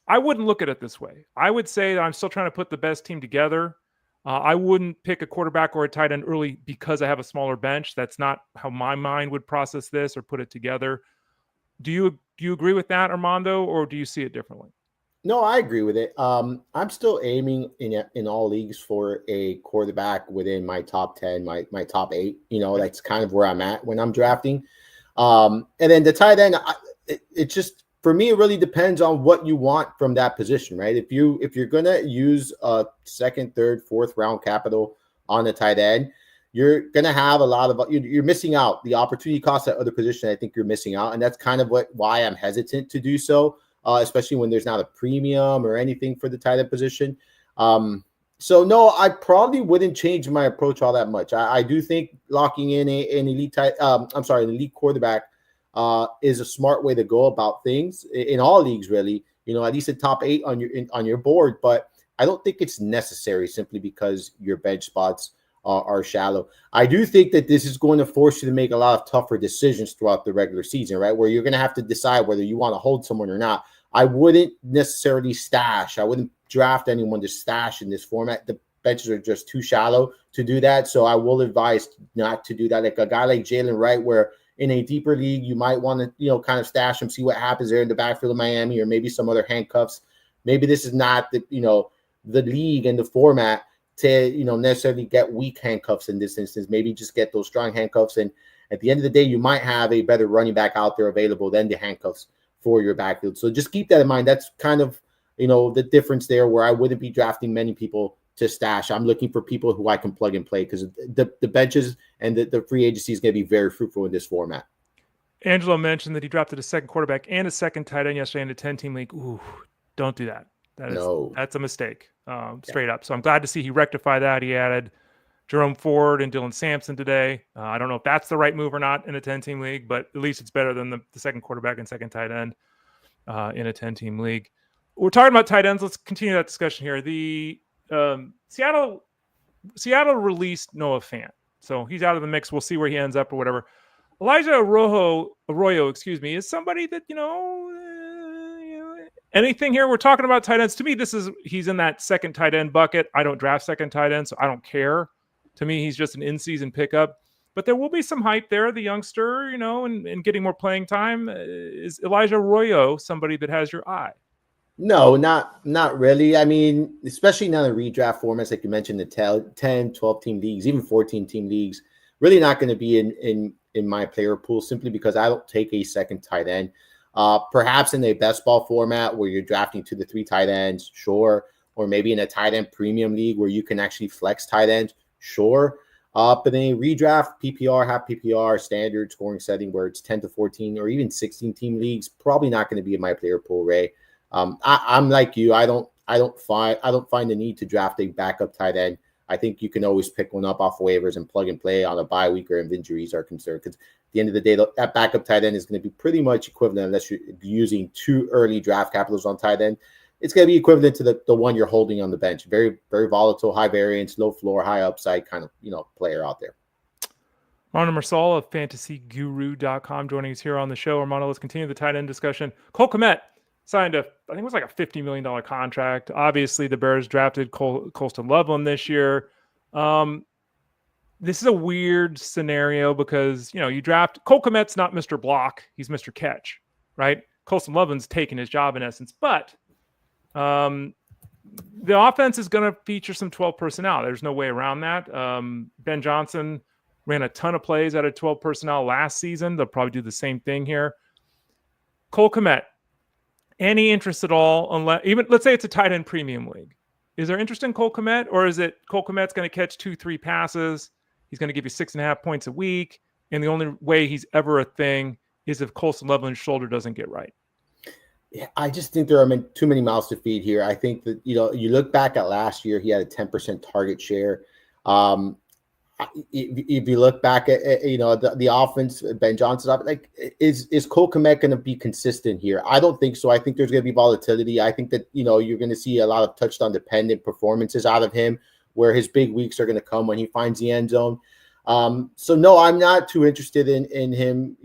I wouldn't look at it this way. I would say that I'm still trying to put the best team together. I wouldn't pick a quarterback or a tight end early because I have a smaller bench. That's not how my mind would process this or put it together. Do you agree with that, Armando, or do you see it differently?
No, I agree with it. I'm still aiming in all leagues for a quarterback within my top 10, my top 8. That's kind of where I'm at when I'm drafting. And then the tight end, it just, for me, it really depends on what you want from that position, right? If you're gonna use a second, third, fourth round capital on the tight end, you're gonna have a lot of you're missing out the opportunity cost at other position. I think you're missing out, and that's kind of why I'm hesitant to do so. Especially when there's not a premium or anything for the tight end position. So no, I probably wouldn't change my approach all that much. I do think locking in an elite quarterback is a smart way to go about things in all leagues, really. At least a top 8 on your board, but I don't think it's necessary simply because your bench spots are shallow. I do think that this is going to force you to make a lot of tougher decisions throughout the regular season, right? Where you're going to have to decide whether you want to hold someone or not. I wouldn't necessarily stash. I wouldn't draft anyone to stash in this format. The benches are just too shallow to do that. So I will advise not to do that. Like a guy like Jalen Wright, where in a deeper league, you might want to, kind of stash him, see what happens there in the backfield of Miami, or maybe some other handcuffs. Maybe this is not the league and the format to, necessarily get weak handcuffs in this instance. Maybe just get those strong handcuffs. And at the end of the day, you might have a better running back out there available than the handcuffs for your backfield. So just keep that in mind. That's kind of, the difference there, where I wouldn't be drafting many people to stash. I'm looking for people who I can plug and play, because the benches and the free agency is going to be very fruitful in this format.
Angelo mentioned that he drafted a second quarterback and a second tight end yesterday in a 10-team league. Ooh, don't do that. That's a mistake, straight up. So I'm glad to see he rectified that. He added Jerome Ford and Dylan Sampson today. I don't know if that's the right move or not in a 10-team league, but at least it's better than the second quarterback and second tight end in a 10-team league. We're talking about tight ends. Let's continue that discussion here. The Seattle released Noah Fant, so he's out of the mix. We'll see where he ends up or whatever. Elijah Arroyo, is somebody that, anything here? We're talking about tight ends. To me, he's in that second tight end bucket. I don't draft second tight end, so I don't care. To me, he's just an in-season pickup. But there will be some hype there, the youngster, and getting more playing time. Is Elijah Arroyo somebody that has your eye?
No, not really. I mean, especially now in redraft formats, like you mentioned, the 10, 12-team leagues, even 14-team leagues, really not going to be in my player pool, simply because I don't take a second tight end. Perhaps in a best ball format where you're drafting 2 to 3 tight ends, sure. Or maybe in a tight end premium league where you can actually flex tight ends, sure. But in a redraft, PPR, half PPR, standard scoring setting where it's 10 to 14 or even 16-team leagues, probably not going to be in my player pool, Ray. I'm like you. I don't find the need to draft a backup tight end. I think you can always pick one up off waivers and plug and play on a bye week or if injuries are concerned. Because at the end of the day, that backup tight end is going to be pretty much equivalent, unless you're using 2 early draft capitals on tight end. It's going to be equivalent to the one you're holding on the bench. Very, very volatile, high variance, low floor, high upside kind of player out there.
Armando Marsal of fantasyguru.com joining us here on the show. Armando, let's continue the tight end discussion. Cole Kmet signed I think it was like a $50 million contract. Obviously, the Bears drafted Colston Loveland this year. This is a weird scenario because, you draft Cole Kmet's not Mr. Block. He's Mr. Catch, right? Colston Loveland's taking his job in essence, but the offense is going to feature some 12 personnel. There's no way around that. Ben Johnson ran a ton of plays out of 12 personnel last season. They'll probably do the same thing here. Cole Kmet, any interest at all? Let's say it's a tight end premium league. Is there interest in Cole Kmet, or is it Cole Kmet's going to catch 2-3 passes? He's going to give you 6.5 points a week, and the only way he's ever a thing is if Colston Loveland's shoulder doesn't get right.
Yeah, I just think there are too many mouths to feed here. I think that, you look back at last year, he had a 10% target share. If you look back at the offense, Ben Johnson, like is Cole Kmet going to be consistent here? I don't think so. I think there's going to be volatility. I think that you're going to see a lot of touchdown dependent performances out of him, where his big weeks are going to come when he finds the end zone. So no, I'm not too interested in him.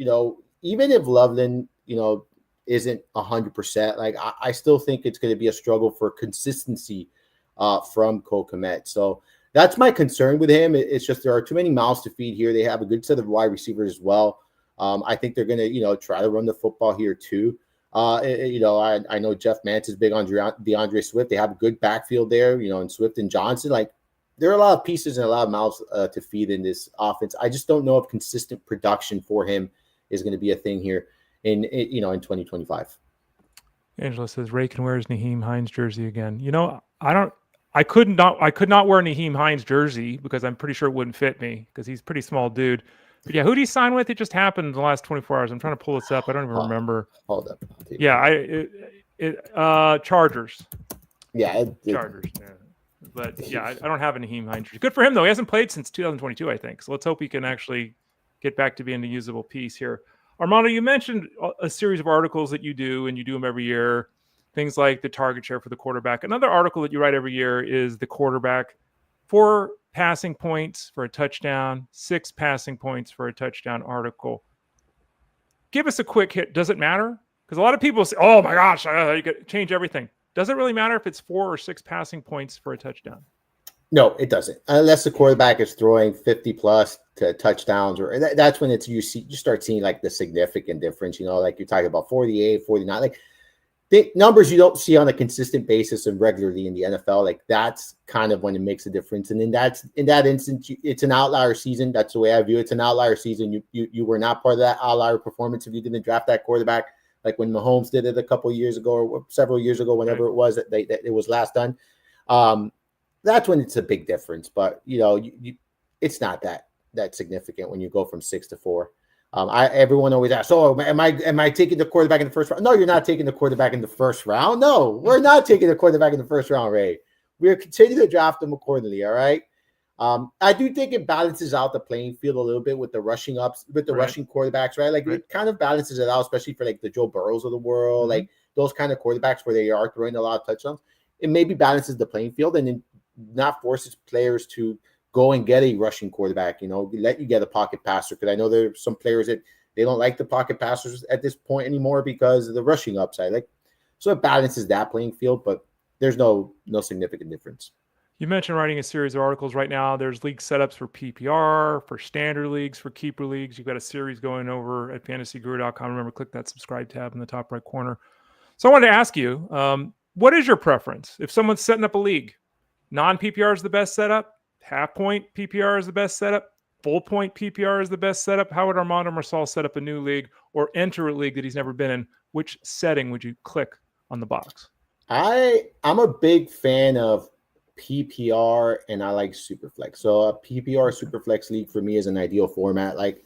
Even if Loveland isn't 100%, like I still think it's going to be a struggle for consistency from Cole Kmet. So that's my concern with him. It's just there are too many mouths to feed here. They have a good set of wide receivers as well. I think they're going to, try to run the football here too. I know Jeff Mance is big on DeAndre Swift. They have a good backfield there, in Swift and Johnson. Like, there are a lot of pieces and a lot of mouths to feed in this offense. I just don't know if consistent production for him is going to be a thing here in 2025.
Angela says Ray can wear his Nyheim Hines jersey again. I could not wear Nyheim Hines jersey because I'm pretty sure it wouldn't fit me because he's a pretty small dude. But yeah, who did he sign with? It just happened in the last 24 hours. I'm trying to pull this up. I don't even remember.
Hold up.
Yeah, Chargers.
Yeah,
Chargers. Yeah. But yeah, I don't have a Nyheim Hines jersey. Good for him though. He hasn't played since 2022, I think. So let's hope he can actually get back to being a usable piece here. Armando, you mentioned a series of articles that you do, and you do them every year. Things like the target share for the quarterback. Another article that you write every year is the quarterback. 4 passing points for a touchdown, 6 passing points for a touchdown article. Give us a quick hit. Does it matter? Because a lot of people say, oh my gosh, you could change everything. Does it really matter if it's 4 or 6 passing points for a touchdown?
No, it doesn't. Unless the quarterback is throwing 50 plus to touchdowns, or that's when you start seeing like the significant difference, like you're talking about 48, 49, like the numbers you don't see on a consistent basis and regularly in the NFL. Like that's kind of when it makes a difference. And in that instance, it's an outlier season. That's the way I view it. It's an outlier season. You were not part of that outlier performance if you didn't draft that quarterback, like when Mahomes did it a couple of years ago or several years ago, whenever it was that it was last done. That's when it's a big difference. But it's not that significant when you go from 6 to 4. Everyone always asks, "Oh, am I taking the quarterback in the first round?" No, you're not taking the quarterback in the first round. No, we're not taking the quarterback in the first round, Ray. We're continuing to draft them accordingly. All right. I do think it balances out the playing field a little bit with the rushing ups, with the rushing quarterbacks, right? Like it kind of balances it out, especially for like the Joe Burrows of the world, like those kind of quarterbacks where they are throwing a lot of touchdowns. It maybe balances the playing field and then not forces players to go and get a rushing quarterback, let you get a pocket passer. Because I know there are some players that they don't like the pocket passers at this point anymore because of the rushing upside. So it balances that playing field, but there's no significant difference.
You mentioned writing a series of articles right now. There's league setups for PPR, for standard leagues, for keeper leagues. You've got a series going over at fantasyguru.com. Remember, click that subscribe tab in the top right corner. So I wanted to ask you, what is your preference? If someone's setting up a league, non-PPR is the best setup, half-point PPR is the best setup, full-point PPR is the best setup. How would Armando Marsal set up a new league or enter a league that he's never been in? Which setting would you click on the box?
I'm a big fan of PPR and I like Superflex. So a PPR Superflex league for me is an ideal format. Like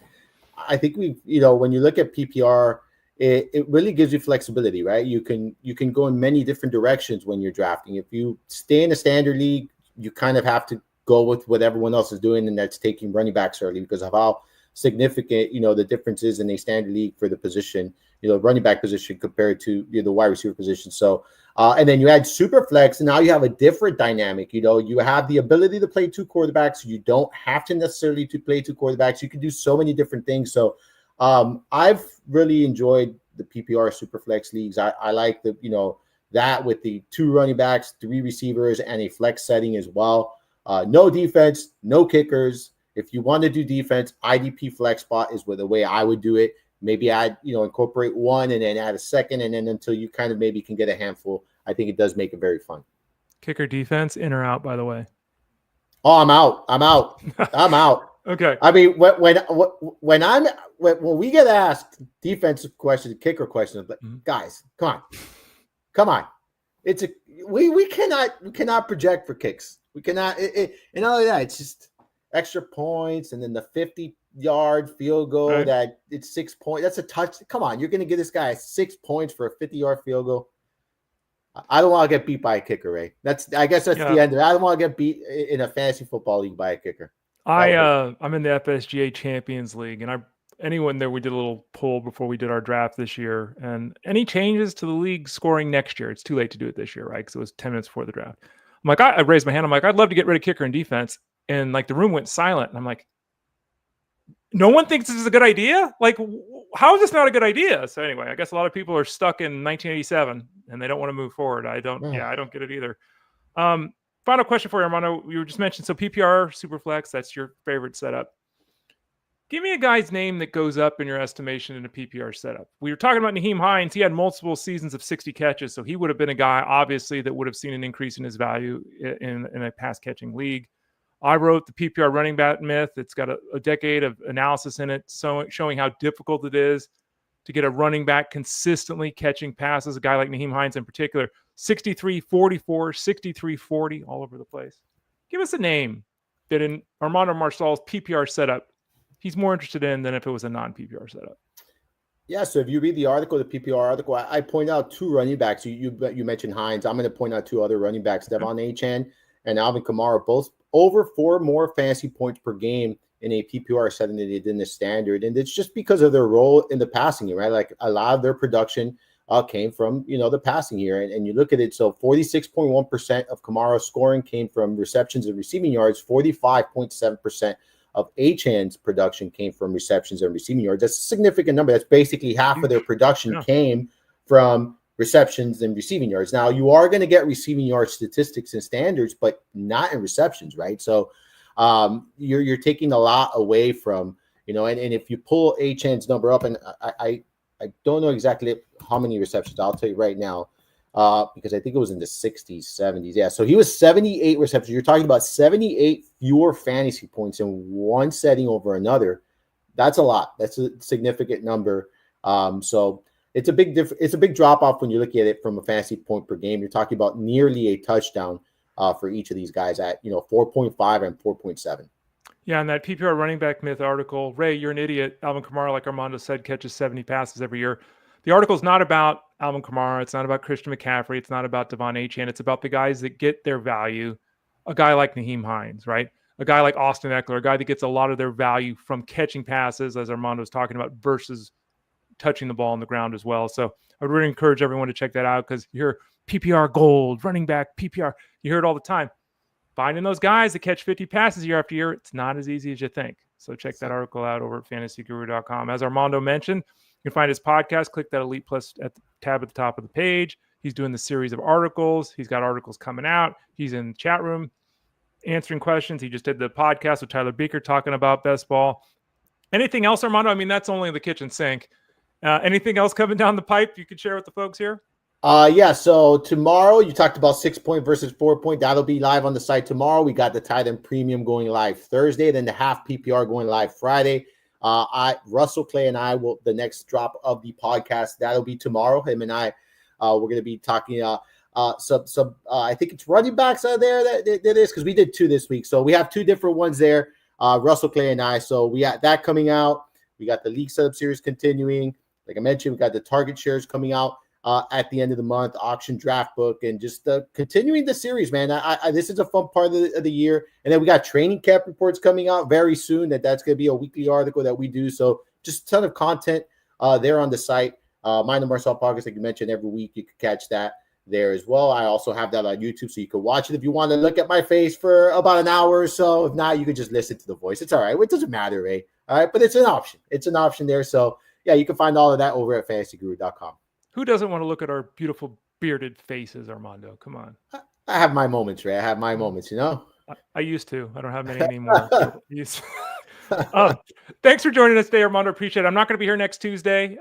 I think when you look at PPR, it really gives you flexibility, right? You can go in many different directions when you're drafting. If you stay in a standard league, you kind of have to go with what everyone else is doing, and that's taking running backs early because of how significant, the differences in a standard league for the position, running back position compared to the wide receiver position. So, and then you add Superflex, and now you have a different dynamic. You have the ability to play 2 quarterbacks. You don't have to necessarily to play 2 quarterbacks. You can do so many different things. So, I've really enjoyed the PPR Superflex leagues. I like the, that with the 2 running backs, 3 receivers, and a flex setting as well. No defense, no kickers. If you want to do defense, IDP flex spot is the way I would do it. Maybe I'd, incorporate one and then add a second, and then until you kind of maybe can get a handful. I think it does make it very fun.
Kicker defense, in or out, by the way?
Oh, I'm out. I'm out.
Okay.
I mean, when we get asked defensive questions, kicker questions, but guys, come on. We cannot project for kicks. We cannot, and not only that, it's just extra points, and then the 50-yard field goal that it's 6 points. That's a touch. Come on, you're going to give this guy 6 points for a 50-yard field goal. I don't want to get beat by a kicker, Ray. I guess that's the end of it. I don't want to get beat in a fantasy football league by a kicker.
I'm in the FSGA Champions League, and anyone there, we did a little poll before we did our draft this year. And any changes to the league scoring next year? It's too late to do it this year, right? Because it was 10 minutes before the draft. I'm like, I raised my hand. I'm like, I'd love to get rid of kicker and defense. And like the room went silent. And I'm like, no one thinks this is a good idea? Like, how is this not a good idea? So anyway, I guess a lot of people are stuck in 1987 and they don't want to move forward. I don't get it either. Final question for you, Armando. You just mentioned, so PPR, Superflex, that's your favorite setup. Give me a guy's name that goes up in your estimation in a PPR setup. We were talking about Nyheim Hines. He had multiple seasons of 60 catches, so he would have been a guy, obviously, that would have seen an increase in his value in a pass-catching league. I wrote the PPR running back myth. It's got a decade of analysis in it, showing how difficult it is to get a running back consistently catching passes, a guy like Nyheim Hines in particular. 63-44, 63-40, all over the place. Give us a name that in Armando Marsal's PPR setup, he's more interested in than if it was a non-PPR setup.
Yeah, so if you read the article, the PPR article, I point out 2 running backs. You mentioned Hines. I'm going to point out 2 other running backs, Devon Achane and Alvin Kamara, both over 4 more fantasy points per game in a PPR setting than they did in the standard. And it's just because of their role in the passing game, right? Like a lot of their production came from, the passing here. And you look at it, so 46.1% of Kamara's scoring came from receptions and receiving yards, 45.7% of Achane's production came from receptions and receiving yards. That's a significant number. That's basically half of their production came from receptions and receiving yards. Now, you are going to get receiving yard statistics and standards, but not in receptions, right? So you're taking a lot away from, and if you pull Achane's number up, and I don't know exactly how many receptions, I'll tell you right now, because I think it was in the 60s, 70s. Yeah, so he was 78 receptions. You're talking about 78 fewer fantasy points in one setting over another. That's a lot. That's a significant number. So it's a big drop off when you're looking at it from a fantasy point per game. You're talking about nearly a touchdown for each of these guys at 4.5 and 4.7.
Yeah, and that PPR running back myth article, Ray, you're an idiot. Alvin Kamara, like Armando said, catches 70 passes every year. The article is not about Alvin Kamara. It's not about Christian McCaffrey. It's not about Devon Achane. It's about the guys that get their value. A guy like Nyheim Hines, right? A guy like Austin Eckler, a guy that gets a lot of their value from catching passes, as Armando was talking about, versus touching the ball on the ground as well. So I would really encourage everyone to check that out, because you hear PPR gold, running back, PPR. You hear it all the time. Finding those guys that catch 50 passes year after year, it's not as easy as you think. So check that article out over at fantasyguru.com. As Armando mentioned, you can find his podcast. Click that Elite Plus at the tab at the top of the page. He's doing the series of articles. He's got articles coming out. He's in the chat room answering questions. He just did the podcast with Tyler Beaker talking about best ball. Anything else, Armando? I mean, that's only the kitchen sink. Anything else coming down the pipe you could share with the folks here?
Yeah, so tomorrow you talked about 6-point versus 4-point. That'll be live on the site tomorrow. We got the tight end premium going live Thursday, then the half PPR going live Friday. Russell Clay and I will, the next drop of the podcast, that'll be tomorrow. Him and I, we're going to be talking I think it's running backs out there that is, because we did 2 this week. So we have 2 different ones there, Russell Clay and I. So we got that coming out. We got the league setup series continuing. Like I mentioned, we got the target shares coming out at the end of the month, auction draft book, and just continuing the series, man. This is a fun part of the year. And then we got training camp reports coming out very soon. That's going to be a weekly article that we do. So just a ton of content there on the site. Armando Marsal podcast, like you mentioned, every week you can catch that there as well. I also have that on YouTube, so you can watch it if you want to look at my face for about an hour or so. If not, you could just listen to the voice. It's all right. It doesn't matter, right? All right, but it's an option. It's an option there. So yeah, you can find all of that over at fantasyguru.com.
Who doesn't want to look at our beautiful bearded faces, Armando? Come on.
I have my moments, Ray. I have my moments, you know?
I used to. I don't have many anymore. Thanks for joining us today, Armando. Appreciate it. I'm not going to be here next Tuesday.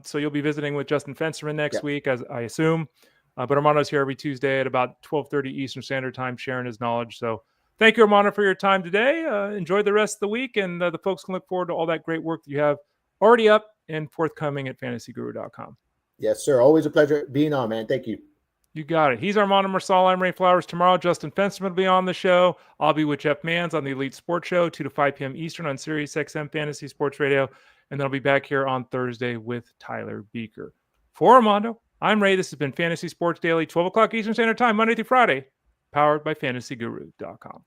So you'll be visiting with Justin Fensterman next week, as I assume. But Armando's here every Tuesday at about 12:30 Eastern Standard Time, sharing his knowledge. So thank you, Armando, for your time today. Enjoy the rest of the week, and the folks can look forward to all that great work that you have already up and forthcoming at fantasyguru.com.
Yes, sir. Always a pleasure being on, man. Thank you.
You got it. He's Armando Marsal. I'm Ray Flowers. Tomorrow, Justin Fensterman will be on the show. I'll be with Jeff Mans on the Elite Sports Show, 2 to 5 p.m. Eastern on Sirius XM Fantasy Sports Radio. And then I'll be back here on Thursday with Tyler Beaker. For Armando, I'm Ray. This has been Fantasy Sports Daily, 12 o'clock Eastern Standard Time, Monday through Friday, powered by fantasyguru.com.